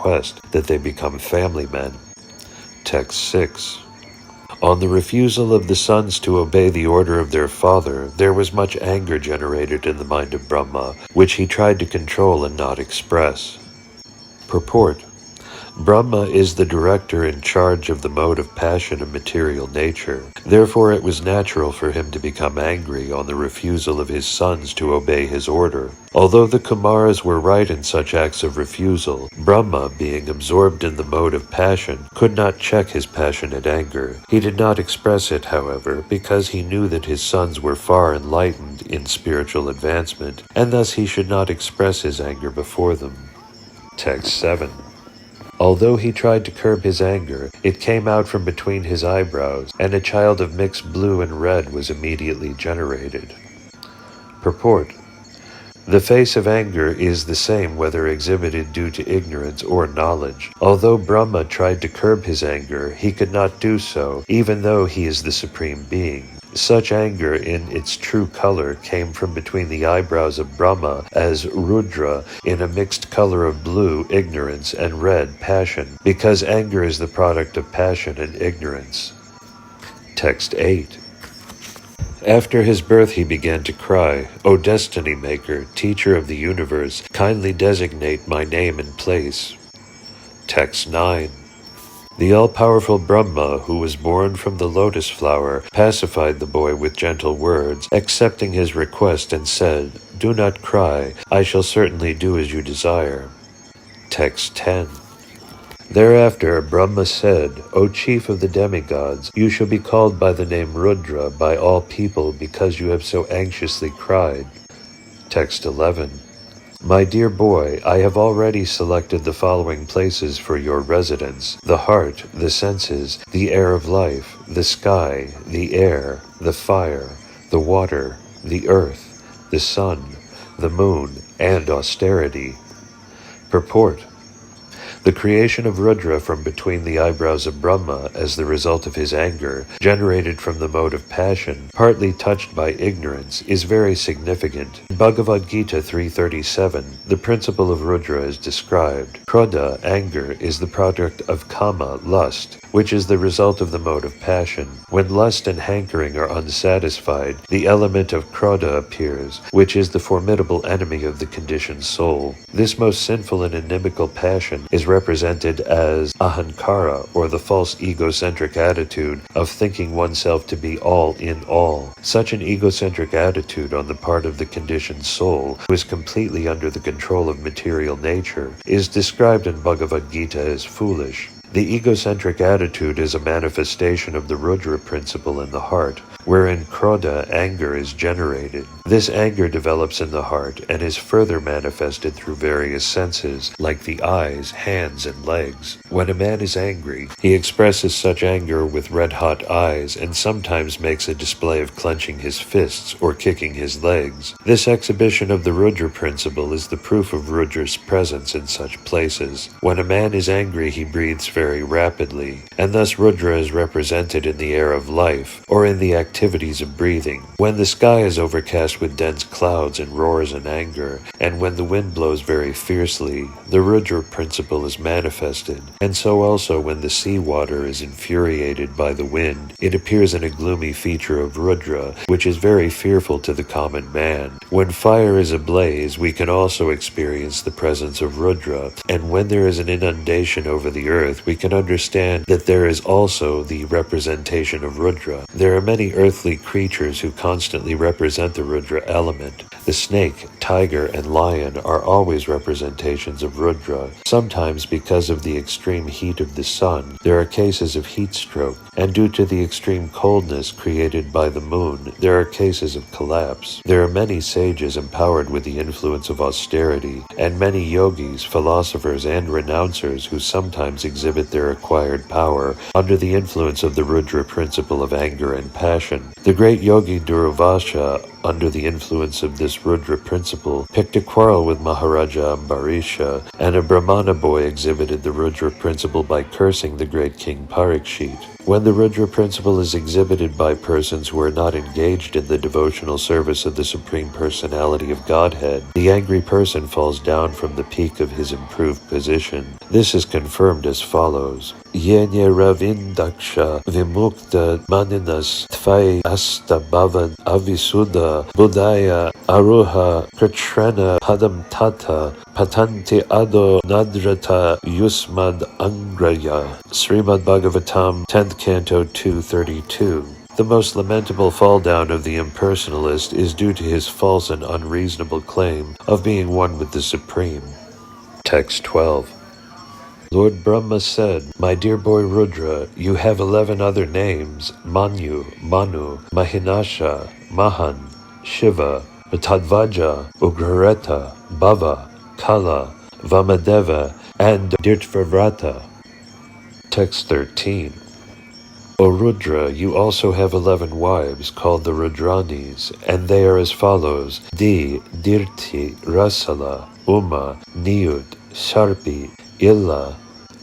that they become family men. Text 6. On the refusal of the sons to obey the order of their father, there was much anger generated in the mind of Brahma, which he tried to control and not express. Purport. Brahma is the director in charge of the mode of passion of material nature. Therefore it was natural for him to become angry on the refusal of his sons to obey his order. Although the Kumaras were right in such acts of refusal, Brahma, being absorbed in the mode of passion, could not check his passionate anger. He did not express it, however, because he knew that his sons were far enlightened in spiritual advancement, and thus he should not express his anger before them. Text 7. Although he tried to curb his anger, it came out from between his eyebrows, and a child of mixed blue and red was immediately generated. Purport. The face of anger is the same whether exhibited due to ignorance or knowledge. Although Brahma tried to curb his anger, he could not do so, even though he is the Supreme Being. Such anger in its true color came from between the eyebrows of Brahma as Rudra in a mixed color of blue, ignorance, and red, passion, because anger is the product of passion and ignorance. Text 8. After his birth he began to cry, "O Destiny Maker, Teacher of the Universe, kindly designate my name and place." Text 9. The all-powerful Brahma, who was born from the lotus flower, pacified the boy with gentle words, accepting his request, and said, "Do not cry, I shall certainly do as you desire." Text 10. Thereafter Brahma said, "O chief of the demigods, you shall be called by the name Rudra by all people because you have so anxiously cried." Text 11. My dear boy, I have already selected the following places for your residence: the heart, the senses, the air of life, the sky, the air, the fire, the water, the earth, the sun, the moon, and austerity. Purport. The creation of Rudra from between the eyebrows of Brahma as the result of his anger, generated from the mode of passion, partly touched by ignorance, is very significant. In Bhagavad Gita 3:37, the principle of Rudra is described. Krodha, anger, is the product of kama, lust, which is the result of the mode of passion. When lust and hankering are unsatisfied, the element of krodha appears, which is the formidable enemy of the conditioned soul. This most sinful and inimical passion is represented as ahankara, or the false egocentric attitude of thinking oneself to be all in all. Such an egocentric attitude on the part of the conditioned soul, who is completely under the control of material nature, is described in Bhagavad Gita as foolish. The egocentric attitude is a manifestation of the Rudra principle in the heart, wherein krodha, anger, is generated. This anger develops in the heart and is further manifested through various senses, like the eyes, hands, and legs. When a man is angry, he expresses such anger with red-hot eyes and sometimes makes a display of clenching his fists or kicking his legs. This exhibition of the Rudra principle is the proof of Rudra's presence in such places. When a man is angry, he breathes very rapidly, and thus Rudra is represented in the air of life, or in the activities of breathing. When the sky is overcast with dense clouds and roars in anger, and when the wind blows very fiercely, the Rudra principle is manifested, and so also when the sea water is infuriated by the wind, it appears in a gloomy feature of Rudra, which is very fearful to the common man. When fire is ablaze, we can also experience the presence of Rudra, and when there is an inundation over the earth, we can understand that there is also the representation of Rudra. There are many earthly creatures who constantly represent the Rudra element. The snake, tiger, and lion are always representations of Rudra. Sometimes, because of the extreme heat of the sun, there are cases of heat stroke, and due to the extreme coldness created by the moon, there are cases of collapse. There are many sages empowered with the influence of austerity, and many yogis, philosophers, and renouncers who sometimes exhibit their acquired power under the influence of the Rudra principle of anger and passion. The great yogi Durvasa, under the influence of this Rudra principle, picked a quarrel with Maharaja Ambarisha, and a Brahmana boy exhibited the Rudra principle by cursing the great King Parikshit. When the Rudra principle is exhibited by persons who are not engaged in the devotional service of the Supreme Personality of Godhead, the angry person falls down from the peak of his improved position. This is confirmed as follows. Yenye ravindaksha vimukta maninas tvai asta bhavan avisuddha buddhaya aruha kritrena padam tata patanti ado nadrata yusmad angraya. Srimad Bhagavatam 10th Canto 2:32. The most lamentable fall down of the impersonalist is due to his false and unreasonable claim of being one with the Supreme. Text 12. Lord Brahma said, "My dear boy Rudra, you have 11 other names: Manu, Manu, Mahinasha, Mahan, Shiva, Matadvaja, Ugrareta, Bhava, Kala, Vamadeva, and Dirtvavrata." Text 13. O Rudra, you also have 11 wives called the Rudranis, and they are as follows: Di, Dirti, Rasala, Uma, Niyud, Sharpi, Illa,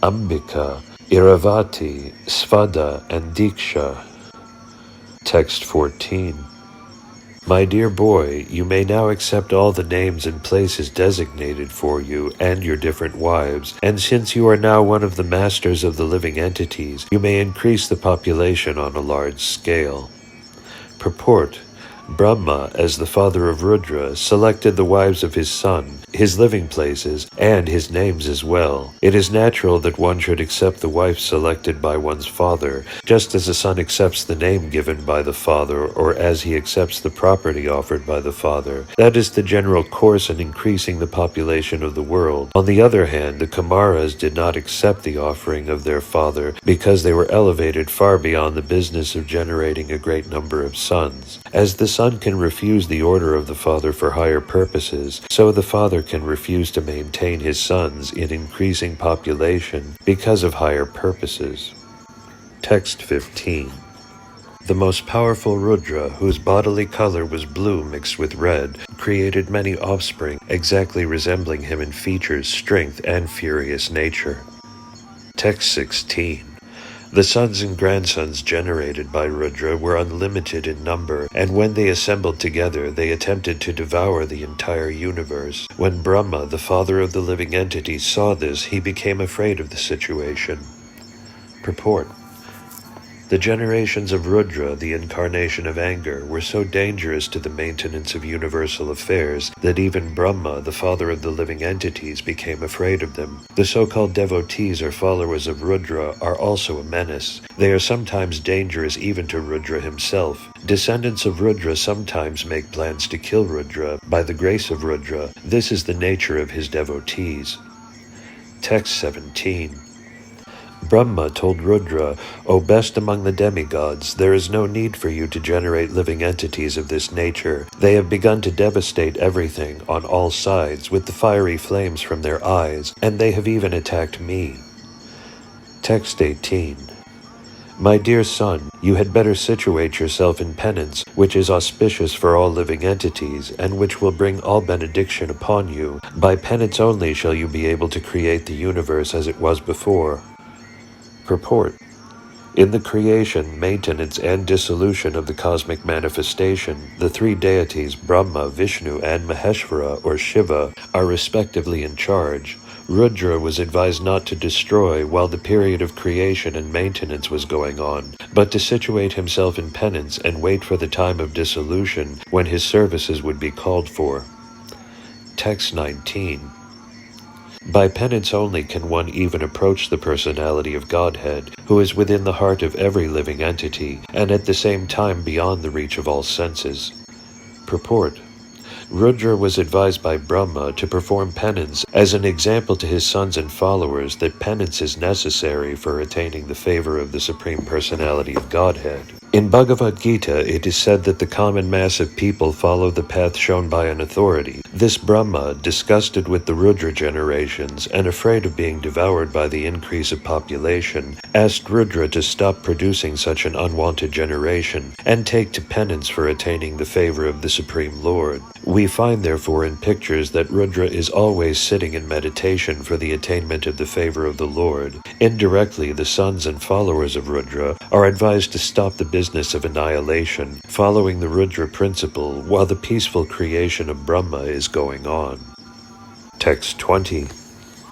Ambika, Iravati, Svada, and Diksha. Text 14. My dear boy, you may now accept all the names and places designated for you and your different wives, and since you are now one of the masters of the living entities, you may increase the population on a large scale. Purport. Brahma, as the father of Rudra, selected the wives of his son, his living places, and his names as well. It is natural that one should accept the wife selected by one's father, just as a son accepts the name given by the father, or as he accepts the property offered by the father. That is the general course in increasing the population of the world. On the other hand, the Kumaras did not accept the offering of their father because they were elevated far beyond the business of generating a great number of sons. As the son can refuse the order of the father for higher purposes, so the father can refuse to maintain his sons in increasing population because of higher purposes. Text 15. The most powerful Rudra, whose bodily color was blue mixed with red, created many offspring exactly resembling him in features, strength, and furious nature. Text 16. The sons and grandsons generated by Rudra were unlimited in number, and when they assembled together, they attempted to devour the entire universe. When Brahma, the father of the living entities, saw this, he became afraid of the situation. Purport. The generations of Rudra, the incarnation of anger, were so dangerous to the maintenance of universal affairs that even Brahma, the father of the living entities, became afraid of them. The so-called devotees or followers of Rudra are also a menace. They are sometimes dangerous even to Rudra himself. Descendants of Rudra sometimes make plans to kill Rudra. By the grace of Rudra, this is the nature of his devotees. Text 17. Brahma told Rudra, "O best among the demigods, there is no need for you to generate living entities of this nature. They have begun to devastate everything on all sides with the fiery flames from their eyes, and they have even attacked me." Text 18. My dear son, you had better situate yourself in penance, which is auspicious for all living entities, and which will bring all benediction upon you. By penance only shall you be able to create the universe as it was before. Purport. In the creation, maintenance, and dissolution of the cosmic manifestation, the three deities Brahma, Vishnu, and Maheshvara, or Shiva, are respectively in charge. Rudra was advised not to destroy while the period of creation and maintenance was going on, but to situate himself in penance and wait for the time of dissolution when his services would be called for. Text 19. By penance only can one even approach the personality of Godhead, who is within the heart of every living entity, and at the same time beyond the reach of all senses. Purport. Rudra was advised by Brahma to perform penance as an example to his sons and followers that penance is necessary for attaining the favor of the Supreme Personality of Godhead. In Bhagavad Gita, it is said that the common mass of people follow the path shown by an authority. This Brahma, disgusted with the Rudra generations and afraid of being devoured by the increase of population, asked Rudra to stop producing such an unwanted generation and take to penance for attaining the favor of the Supreme Lord. We find therefore in pictures that Rudra is always sitting in meditation for the attainment of the favor of the Lord. Indirectly, the sons and followers of Rudra are advised to stop the business of annihilation, following the Rudra principle while the peaceful creation of Brahma is going on. Text 20.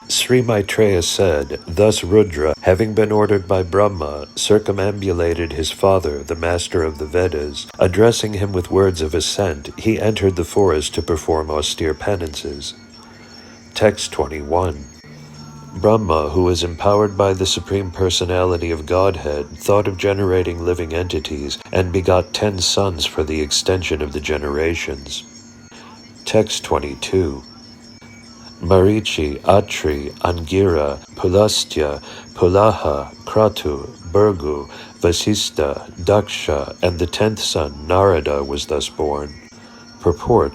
Sri Maitreya said, "Thus Rudra, having been ordered by Brahma, circumambulated his father, the master of the Vedas. Addressing him with words of assent, he entered the forest to perform austere penances." Text 21. Brahma, who was empowered by the Supreme Personality of Godhead, thought of generating living entities and begot 10 sons for the extension of the generations. Text 22. Marichi, Atri, Angira, Pulastya, Pulaha, Kratu, Burgu, Vasista, Daksha, and the 10th son, Narada, was thus born. Purport.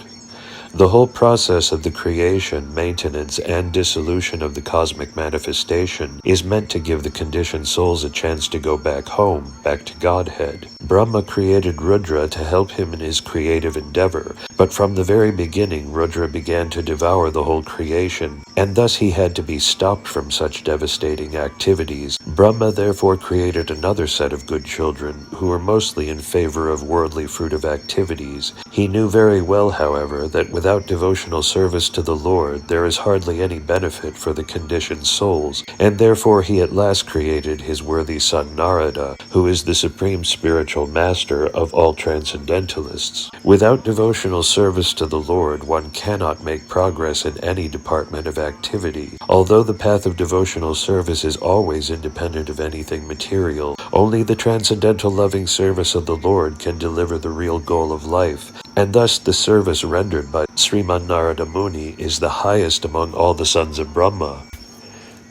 The whole process of the creation, maintenance, and dissolution of the cosmic manifestation is meant to give the conditioned souls a chance to go back home, back to Godhead. Brahma created Rudra to help him in his creative endeavor, but from the very beginning Rudra began to devour the whole creation, and thus he had to be stopped from such devastating activities. Brahma therefore created another set of good children, who were mostly in favor of worldly fruitive activities. He knew very well, however, that without devotional service to the Lord, there is hardly any benefit for the conditioned souls, and therefore he at last created his worthy son Narada, who is the supreme spiritual master of all transcendentalists. Without devotional service to the Lord, one cannot make progress in any department of activity. Although the path of devotional service is always independent of anything material, only the transcendental loving service of the Lord can deliver the real goal of life, and thus the service rendered by Srimad Narada Muni is the highest among all the sons of Brahma.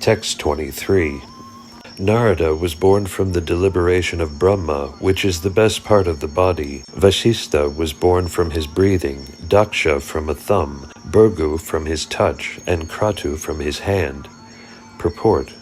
Text 23. Narada was born from the deliberation of Brahma, which is the best part of the body. Vasista was born from his breathing, Daksha from a thumb, Burgu from his touch, and Kratu from his hand. Purport.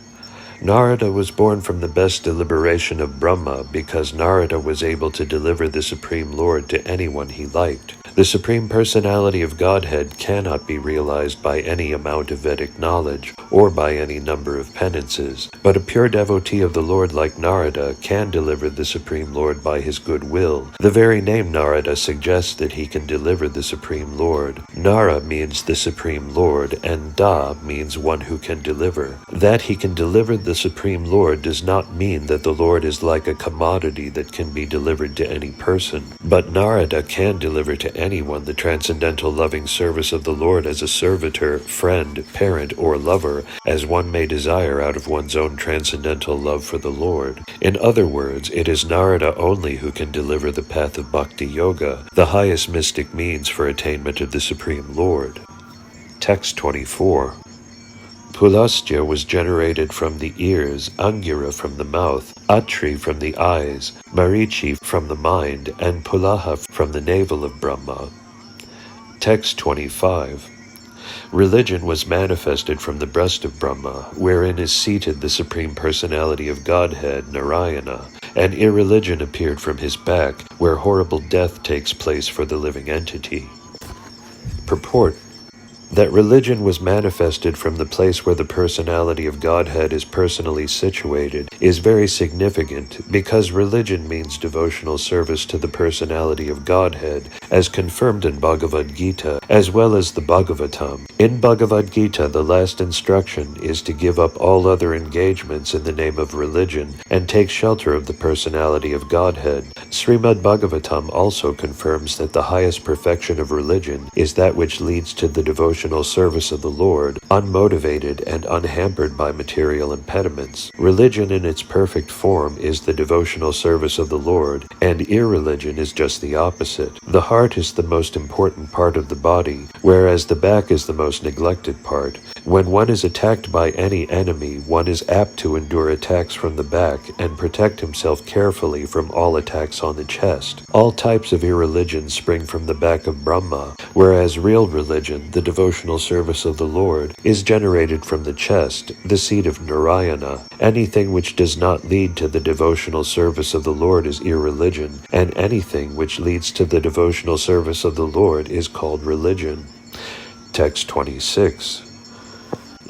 Narada was born from the best deliberation of Brahma because Narada was able to deliver the Supreme Lord to anyone he liked. The Supreme Personality of Godhead cannot be realized by any amount of Vedic knowledge or by any number of penances, but a pure devotee of the Lord like Narada can deliver the Supreme Lord by his good will. The very name Narada suggests that he can deliver the Supreme Lord. Nara means the Supreme Lord, and Da means one who can deliver. That he can deliver the Supreme Lord does not mean that the Lord is like a commodity that can be delivered to any person, but Narada can deliver to anyone the transcendental loving service of the Lord as a servitor, friend, parent, or lover, as one may desire out of one's own transcendental love for the Lord. In other words, it is Narada only who can deliver the path of Bhakti Yoga, the highest mystic means for attainment of the Supreme Lord. Text 24. Pulastya was generated from the ears, Angira from the mouth, Atri from the eyes, Marichi from the mind, and Pulaha from the navel of Brahma. Text 25. Religion was manifested from the breast of Brahma, wherein is seated the Supreme Personality of Godhead, Narayana, and irreligion appeared from his back, where horrible death takes place for the living entity. Purport: that religion was manifested from the place where the personality of Godhead is personally situated is very significant because religion means devotional service to the personality of Godhead as confirmed in Bhagavad Gita as well as the Bhagavatam. In Bhagavad Gita, the last instruction is to give up all other engagements in the name of religion and take shelter of the personality of Godhead. Srimad Bhagavatam also confirms that the highest perfection of religion is that which leads to the devotional service of the Lord, unmotivated and unhampered by material impediments. Religion in its perfect form is the devotional service of the Lord, and irreligion is just the opposite. The heart is the most important part of the body, whereas the back is the most neglected part. When one is attacked by any enemy, one is apt to endure attacks from the back and protect himself carefully from all attacks on the chest. All types of irreligion spring from the back of Brahma, whereas real religion, the devotional service of the Lord, is generated from the chest, the seat of Narayana. Anything which does not lead to the devotional service of the Lord is irreligion, and anything which leads to the devotional service of the Lord is called religion. Text 26.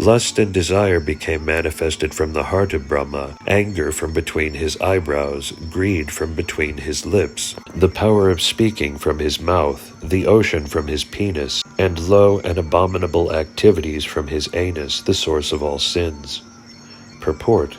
Lust and desire became manifested from the heart of Brahma, anger from between his eyebrows, greed from between his lips, the power of speaking from his mouth, the ocean from his penis, and low and abominable activities from his anus, the source of all sins. Purport: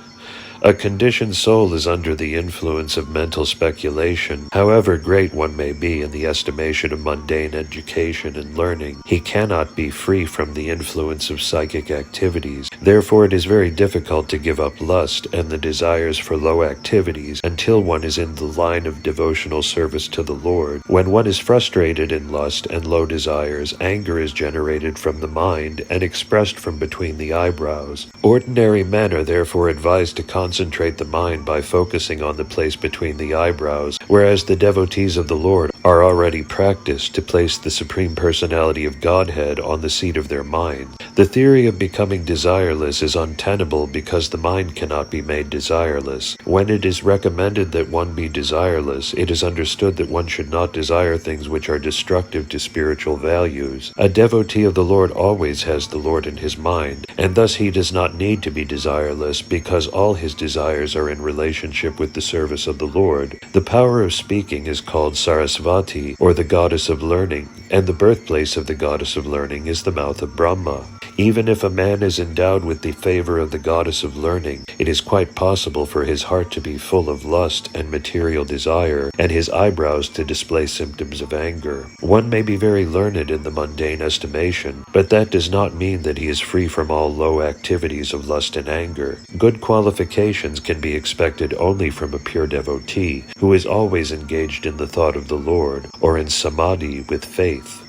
a conditioned soul is under the influence of mental speculation. However great one may be in the estimation of mundane education and learning, he cannot be free from the influence of psychic activities. Therefore, it is very difficult to give up lust and the desires for low activities until one is in the line of devotional service to the Lord. When one is frustrated in lust and low desires, anger is generated from the mind and expressed from between the eyebrows. Ordinary men are therefore advised to concentrate the mind by focusing on the place between the eyebrows, whereas the devotees of the Lord are already practiced to place the Supreme Personality of Godhead on the seat of their mind. The theory of becoming desireless is untenable because the mind cannot be made desireless. When it is recommended that one be desireless, it is understood that one should not desire things which are destructive to spiritual values. A devotee of the Lord always has the Lord in his mind, and thus he does not need to be desireless because all his desires are in relationship with the service of the Lord. The power of speaking is called Sarasvati, or the goddess of learning, and the birthplace of the goddess of learning is the mouth of Brahma. Even if a man is endowed with the favor of the goddess of learning, it is quite possible for his heart to be full of lust and material desire, and his eyebrows to display symptoms of anger. One may be very learned in the mundane estimation, but that does not mean that he is free from all low activities of lust and anger. Good qualifications can be expected only from a pure devotee, who is always engaged in the thought of the Lord, or in samadhi with faith.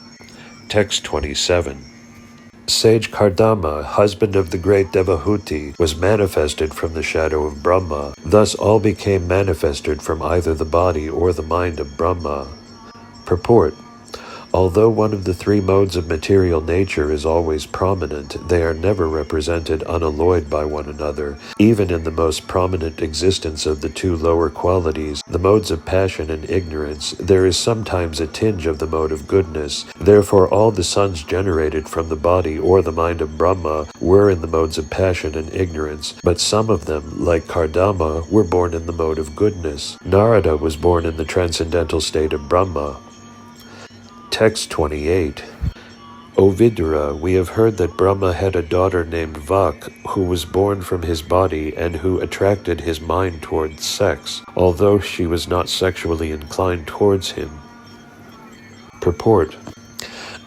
Text 27. Sage Kardama, husband of the great Devahuti, was manifested from the shadow of Brahma. Thus all became manifested from either the body or the mind of Brahma. Purport: Although one of the three modes of material nature is always prominent, they are never represented unalloyed by one another. Even in the most prominent existence of the two lower qualities, the modes of passion and ignorance, there is sometimes a tinge of the mode of goodness. Therefore all the sons generated from the body or the mind of Brahma were in the modes of passion and ignorance, but some of them, like Kardama, were born in the mode of goodness. Narada was born in the transcendental state of Brahma. Text 28. O Vidura, we have heard that Brahma had a daughter named Vak, who was born from his body and who attracted his mind towards sex, although she was not sexually inclined towards him. Purport.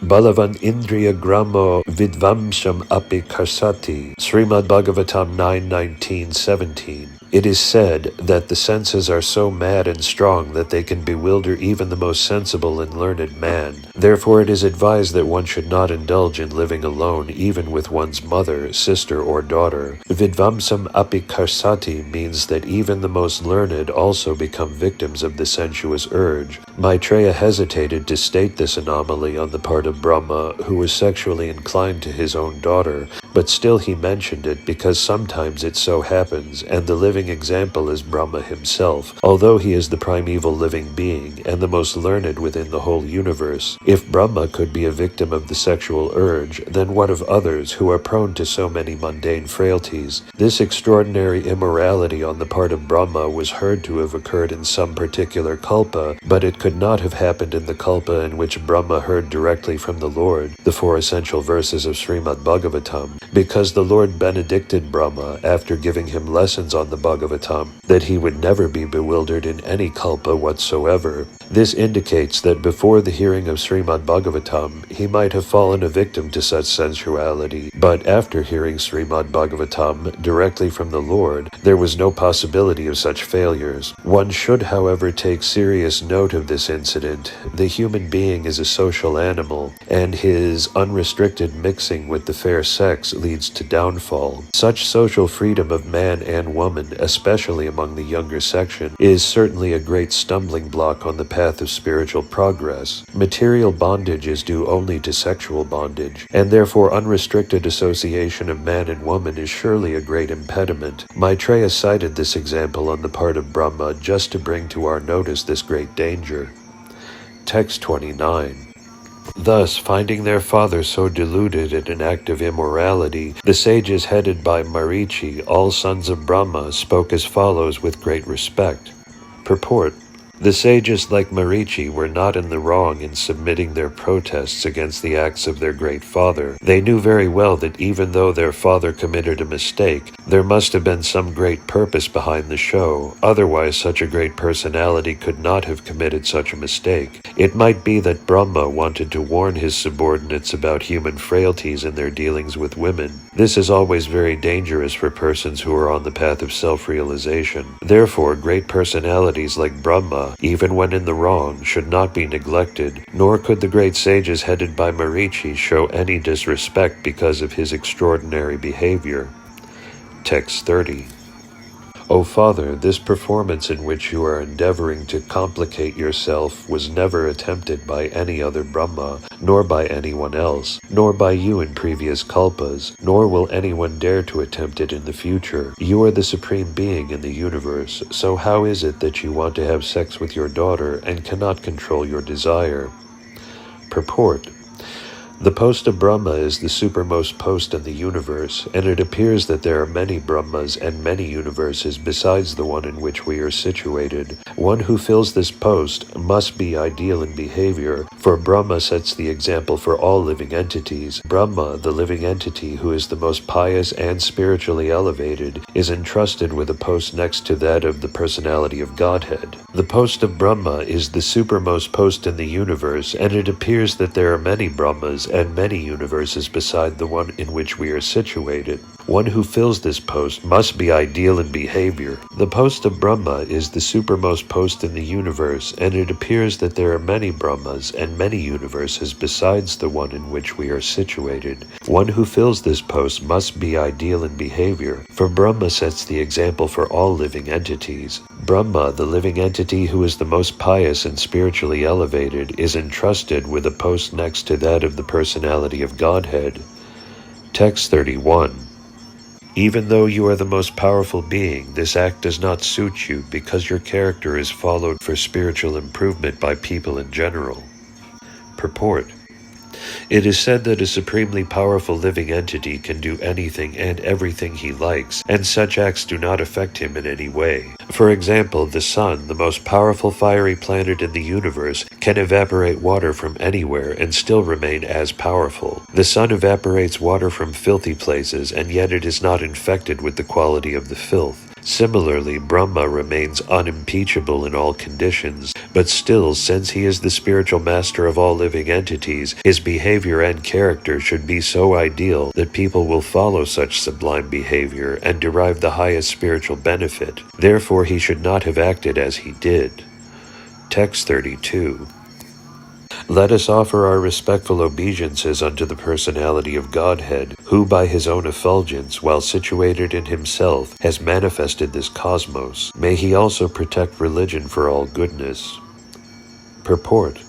Balavan Indriya Gramo Vidvamsham Api Karsati. Srimad Bhagavatam 9:19-17. It is said that the senses are so mad and strong that they can bewilder even the most sensible and learned man. Therefore it is advised that one should not indulge in living alone, even with one's mother, sister, or daughter. Vidvamsam api karsati means that even the most learned also become victims of the sensuous urge. Maitreya hesitated to state this anomaly on the part of Brahma, who was sexually inclined to his own daughter, but still he mentioned it because sometimes it so happens, and the living example is Brahma himself, although he is the primeval living being and the most learned within the whole universe. If Brahma could be a victim of the sexual urge, then what of others who are prone to so many mundane frailties? This extraordinary immorality on the part of Brahma was heard to have occurred in some particular kalpa, but it could not have happened in the kalpa in which Brahma heard directly from the Lord, the four essential verses of Srimad Bhagavatam, because the Lord benedicted Brahma after giving him lessons on the Bhagavatam, that he would never be bewildered in any kalpa whatsoever. This indicates that before the hearing of Srimad Bhagavatam, he might have fallen a victim to such sensuality, but after hearing Srimad Bhagavatam directly from the Lord, there was no possibility of such failures. One should, however, take serious note of this incident. The human being is a social animal, and his unrestricted mixing with the fair sex leads to downfall. Such social freedom of man and woman, especially among the younger section, is certainly a great stumbling block on the path of spiritual progress. Material bondage is due only to sexual bondage, and therefore unrestricted association of man and woman is surely a great impediment. Maitreya cited this example on the part of Brahma just to bring to our notice this great danger. Text 29. Thus, finding their father so deluded in an act of immorality, the sages headed by Marichi, all sons of Brahma, spoke as follows with great respect. Purport. The sages, like Marichi, were not in the wrong in submitting their protests against the acts of their great father. They knew very well that even though their father committed a mistake, there must have been some great purpose behind the show, otherwise such a great personality could not have committed such a mistake. It might be that Brahma wanted to warn his subordinates about human frailties in their dealings with women. This is always very dangerous for persons who are on the path of self-realization. Therefore, great personalities like Brahma, even when in the wrong, should not be neglected, nor could the great sages headed by Marichi show any disrespect because of his extraordinary behavior. Text 30. O Father, this performance in which you are endeavoring to complicate yourself was never attempted by any other Brahma, nor by anyone else, nor by you in previous kalpas, nor will anyone dare to attempt it in the future. You are the supreme being in the universe, so how is it that you want to have sex with your daughter and cannot control your desire? Purport. The post of Brahma is the supermost post in the universe, and it appears that there are many Brahmas and many universes besides the one in which we are situated. One who fills this post must be ideal in behavior, for Brahma sets the example for all living entities. Brahma, the living entity who is the most pious and spiritually elevated, is entrusted with a post next to that of the personality of Godhead. The post of Brahma is the supermost post in the universe, and it appears that there are many Brahmas and many universes beside the one in which we are situated. One who fills this post must be ideal in behavior. The post of Brahma is the supermost post in the universe, and it appears that there are many Brahmas and many universes besides the one in which we are situated. One who fills this post must be ideal in behavior, for Brahma sets the example for all living entities. Brahma, the living entity who is the most pious and spiritually elevated, is entrusted with a post next to that of the personality of Godhead. Text 31. Even though you are the most powerful being, this act does not suit you because your character is followed for spiritual improvement by people in general. Purport. It is said that a supremely powerful living entity can do anything and everything he likes, and such acts do not affect him in any way. For example, the sun, the most powerful fiery planet in the universe, can evaporate water from anywhere and still remain as powerful. The sun evaporates water from filthy places, and yet it is not infected with the quality of the filth. Similarly, Brahma remains unimpeachable in all conditions, but still, since he is the spiritual master of all living entities, his behavior and character should be so ideal that people will follow such sublime behavior and derive the highest spiritual benefit. Therefore, he should not have acted as he did. Text 32. Let us offer our respectful obeisances unto the personality of Godhead, who by his own effulgence, while situated in himself, has manifested this cosmos. May he also protect religion for all goodness. Purport.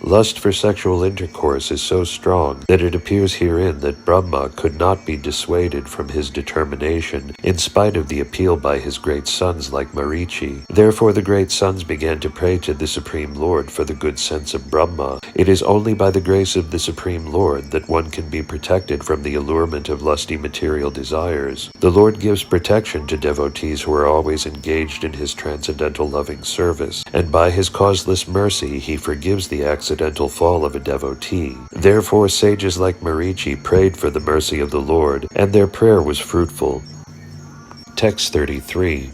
Lust for sexual intercourse is so strong that it appears herein that Brahma could not be dissuaded from his determination, in spite of the appeal by his great sons like Marichi. Therefore the great sons began to pray to the Supreme Lord for the good sense of Brahma. It is only by the grace of the Supreme Lord that one can be protected from the allurement of lusty material desires. The Lord gives protection to devotees who are always engaged in his transcendental loving service, and by his causeless mercy he forgives the accidental fall of a devotee. Therefore sages like Marichi prayed for the mercy of the Lord, and their prayer was fruitful. Text 33.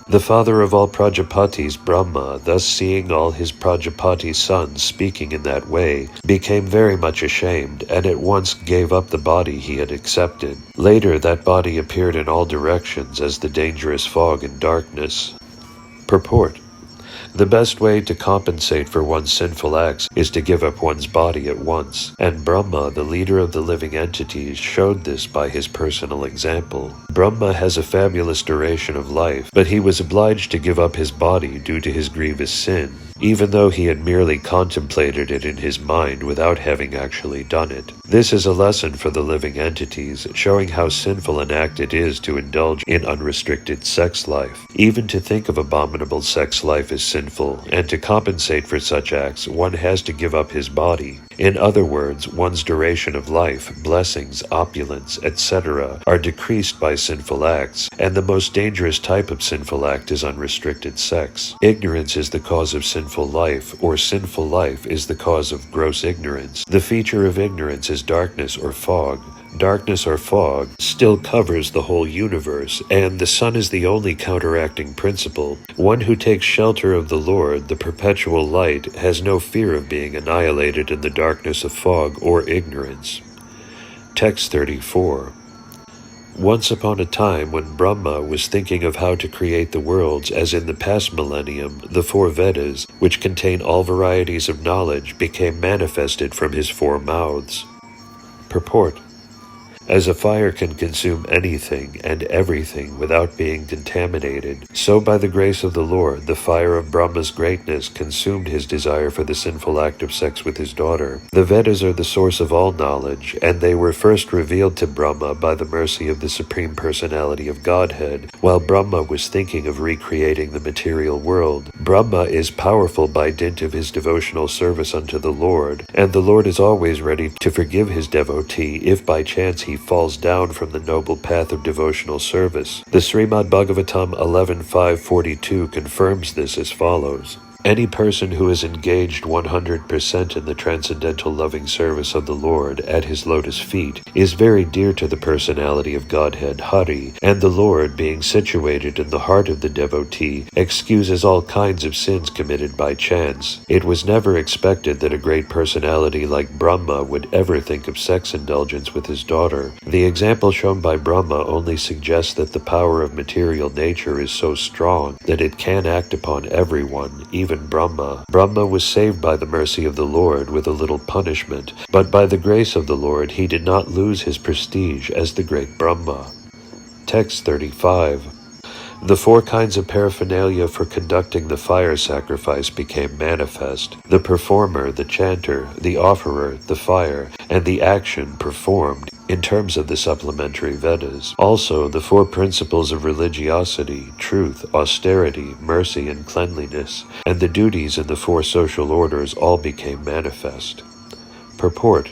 The father of all Prajapatis, Brahma, thus seeing all his Prajapati sons speaking in that way, became very much ashamed, and at once gave up the body he had accepted. Later that body appeared in all directions as the dangerous fog and darkness. Purport. The best way to compensate for one's sinful acts is to give up one's body at once, and Brahma, the leader of the living entities, showed this by his personal example. Brahma has a fabulous duration of life, but he was obliged to give up his body due to his grievous sin, even though he had merely contemplated it in his mind without having actually done it. This is a lesson for the living entities, showing how sinful an act it is to indulge in unrestricted sex life. Even to think of abominable sex life is sinful, and to compensate for such acts, one has to give up his body. In other words, one's duration of life, blessings, opulence, etc. are decreased by sinful acts, and the most dangerous type of sinful act is unrestricted sex. Ignorance is the cause of sinful life, or sinful life is the cause of gross ignorance. The feature of ignorance is darkness or fog. Darkness or fog still covers the whole universe, and the sun is the only counteracting principle. One who takes shelter of the Lord, the perpetual light, has no fear of being annihilated in the darkness of fog or ignorance. Text 34. Once upon a time, when Brahma was thinking of how to create the worlds as in the past millennium, the four Vedas, which contain all varieties of knowledge, became manifested from his four mouths. Purport. As a fire can consume anything and everything without being contaminated, so by the grace of the Lord, the fire of Brahma's greatness consumed his desire for the sinful act of sex with his daughter. The Vedas are the source of all knowledge, and they were first revealed to Brahma by the mercy of the Supreme Personality of Godhead, while Brahma was thinking of recreating the material world. Brahma is powerful by dint of his devotional service unto the Lord, and the Lord is always ready to forgive his devotee if by chance he falls down from the noble path of devotional service. The Srimad Bhagavatam 11.5.42 confirms this as follows. Any person who is engaged 100% in the transcendental loving service of the Lord at his lotus feet is very dear to the personality of Godhead Hari, and the Lord, being situated in the heart of the devotee, excuses all kinds of sins committed by chance. It was never expected that a great personality like Brahma would ever think of sex indulgence with his daughter. The example shown by Brahma only suggests that the power of material nature is so strong that it can act upon everyone, even Brahma. Brahma was saved by the mercy of the Lord with a little punishment, but by the grace of the Lord he did not lose his prestige as the great Brahma. Text 35. The 4 kinds of paraphernalia for conducting the fire sacrifice became manifest. The performer, the chanter, the offerer, the fire, and the action performed in terms of the supplementary Vedas. Also, the 4 principles of religiosity, truth, austerity, mercy, and cleanliness, and the duties in the 4 social orders all became manifest. Purport: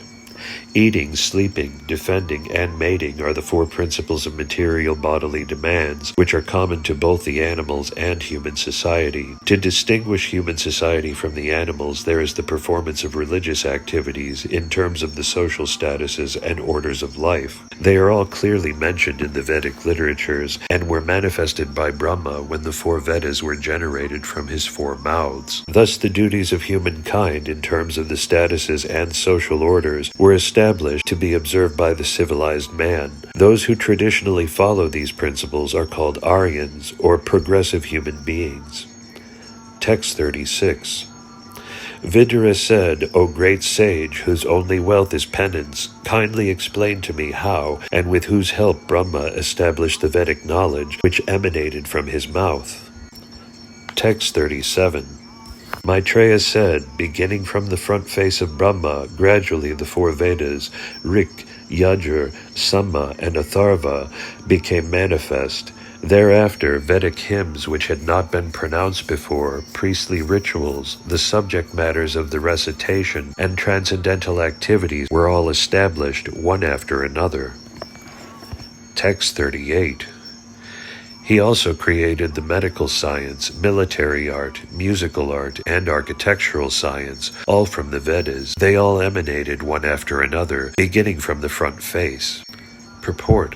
eating, sleeping, defending, and mating are the 4 principles of material bodily demands, which are common to both the animals and human society. To distinguish human society from the animals, there is the performance of religious activities in terms of the social statuses and orders of life. They are all clearly mentioned in the Vedic literatures, and were manifested by Brahma when the 4 Vedas were generated from his 4 mouths. Thus, the duties of humankind in terms of the statuses and social orders were established to be observed by the civilized man. Those who traditionally follow these principles are called Aryans, or progressive human beings. Text 36. Vidura said, "O great sage, whose only wealth is penance, kindly explain to me how and with whose help Brahma established the Vedic knowledge which emanated from his mouth." Text 37. Maitreya said, beginning from the front face of Brahma, gradually the 4 Vedas, Rik, Yajur, Sama, and Atharva, became manifest. Thereafter, Vedic hymns which had not been pronounced before, priestly rituals, the subject matters of the recitation, and transcendental activities were all established, one after another. Text 38. He also created the medical science, military art, musical art, and architectural science, all from the Vedas. They all emanated one after another, beginning from the front face. Purport: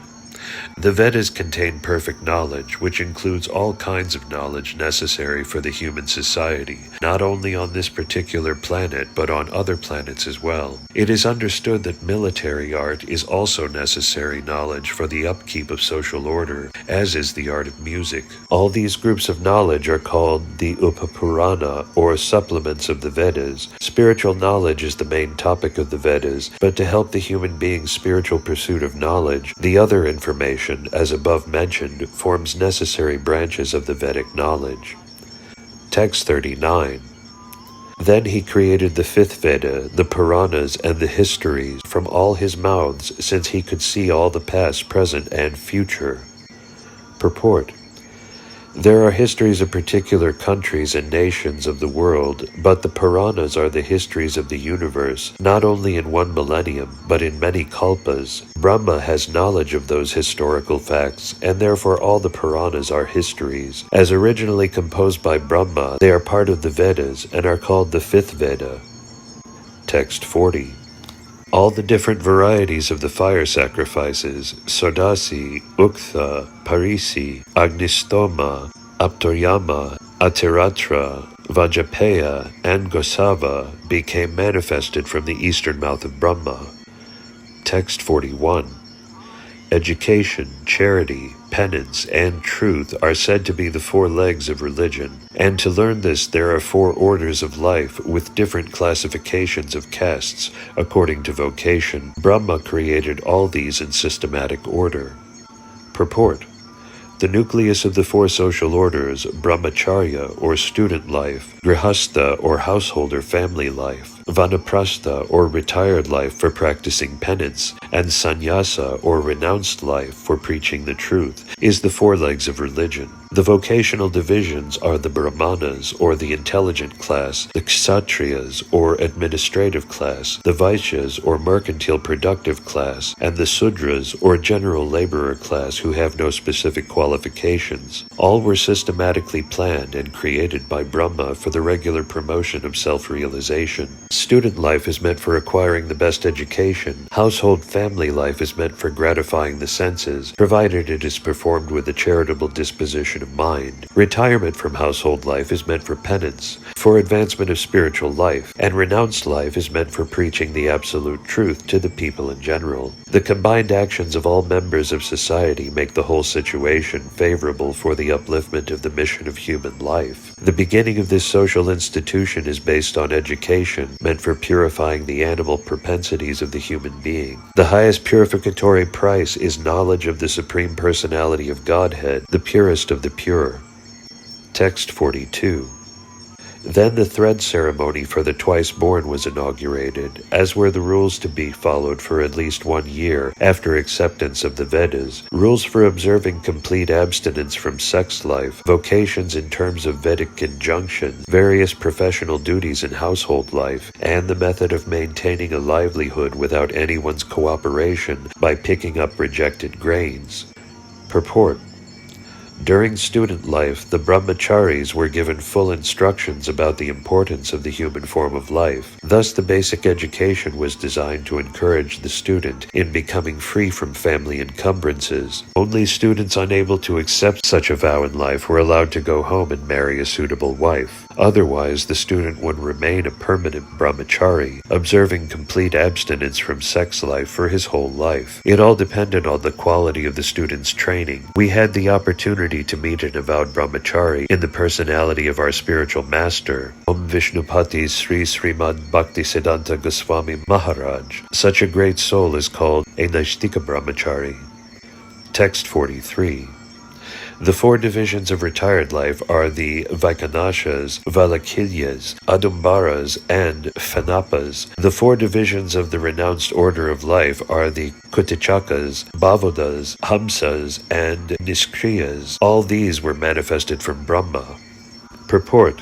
the Vedas contain perfect knowledge, which includes all kinds of knowledge necessary for the human society, not only on this particular planet, but on other planets as well. It is understood that military art is also necessary knowledge for the upkeep of social order, as is the art of music. All these groups of knowledge are called the Upapurana, or supplements of the Vedas. Spiritual knowledge is the main topic of the Vedas, but to help the human being's spiritual pursuit of knowledge, the other information, as above mentioned, forms necessary branches of the Vedic knowledge. Text 39. Then he created the 5th Veda, the Puranas, and the histories from all his mouths, since he could see all the past, present, and future. Purport: there are histories of particular countries and nations of the world, but the Puranas are the histories of the universe, not only in one millennium, but in many kalpas. Brahma has knowledge of those historical facts, and therefore all the Puranas are histories. As originally composed by Brahma, they are part of the Vedas, and are called the 5th Veda. Text 40. All the different varieties of the fire sacrifices, Sodasi, Uktha, Parisi, Agnistoma, Aptoyama, Atiratra, Vajapeya, and Gosava, became manifested from the eastern mouth of Brahma. Text 41. Education, charity, penance, and truth are said to be the 4 legs of religion, and to learn this there are 4 orders of life with different classifications of castes according to vocation. Brahma created all these in systematic order. Purport: the nucleus of the 4 social orders, brahmacharya or student life, grihastha or householder family life, vanaprastha or retired life for practicing penance, and sannyasa or renounced life for preaching the truth, is the 4 legs of religion. The vocational divisions are the brahmanas or the intelligent class, the kshatriyas or administrative class, the vaishyas or mercantile productive class, and the sudras or general laborer class who have no specific qualifications. All were systematically planned and created by Brahma for the regular promotion of self-realization. Student life is meant for acquiring the best education. Household family life is meant for gratifying the senses, provided it is performed with a charitable disposition of mind. Retirement from household life is meant for penance, for advancement of spiritual life, and renounced life is meant for preaching the absolute truth to the people in general. The combined actions of all members of society make the whole situation favorable for the upliftment of the mission of human life. The beginning of this social institution is based on education, meant for purifying the animal propensities of the human being. The The highest purificatory price is knowledge of the Supreme Personality of Godhead, the purest of the pure. Text 42. Then the thread ceremony for the twice-born was inaugurated, as were the rules to be followed for at least 1 year after acceptance of the Vedas, rules for observing complete abstinence from sex life, vocations in terms of Vedic conjunction, various professional duties in household life, and the method of maintaining a livelihood without anyone's cooperation by picking up rejected grains. Purport. During student life, the brahmacharis were given full instructions about the importance of the human form of life. Thus, the basic education was designed to encourage the student in becoming free from family encumbrances. Only students unable to accept such a vow in life were allowed to go home and marry a suitable wife. Otherwise, the student would remain a permanent brahmachari, observing complete abstinence from sex life for his whole life. It all depended on the quality of the student's training. We had the opportunity to meet an avowed brahmachari in the personality of our spiritual master, Om Vishnupati Sri Srimad Bhaktivedanta Goswami Maharaj. Such a great soul is called a Naishtika brahmachari. Text 43. The 4 divisions of retired life are the Vaikanashas, Valakilyas, Adumbaras, and Phanapas. The 4 divisions of the renounced order of life are the Kutichakas, Bhavodas, Hamsas, and Niskriyas. All these were manifested from Brahma. Purport.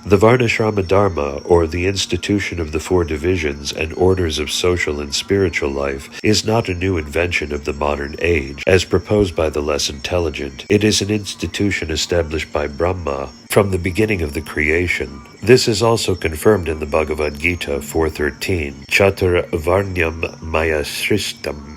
The Varnashrama Dharma, or the institution of the 4 divisions and orders of social and spiritual life, is not a new invention of the modern age, as proposed by the less intelligent. It is an institution established by Brahma from the beginning of the creation. This is also confirmed in the Bhagavad Gita 4.13, Chatur Varnyam Maya Srishtam.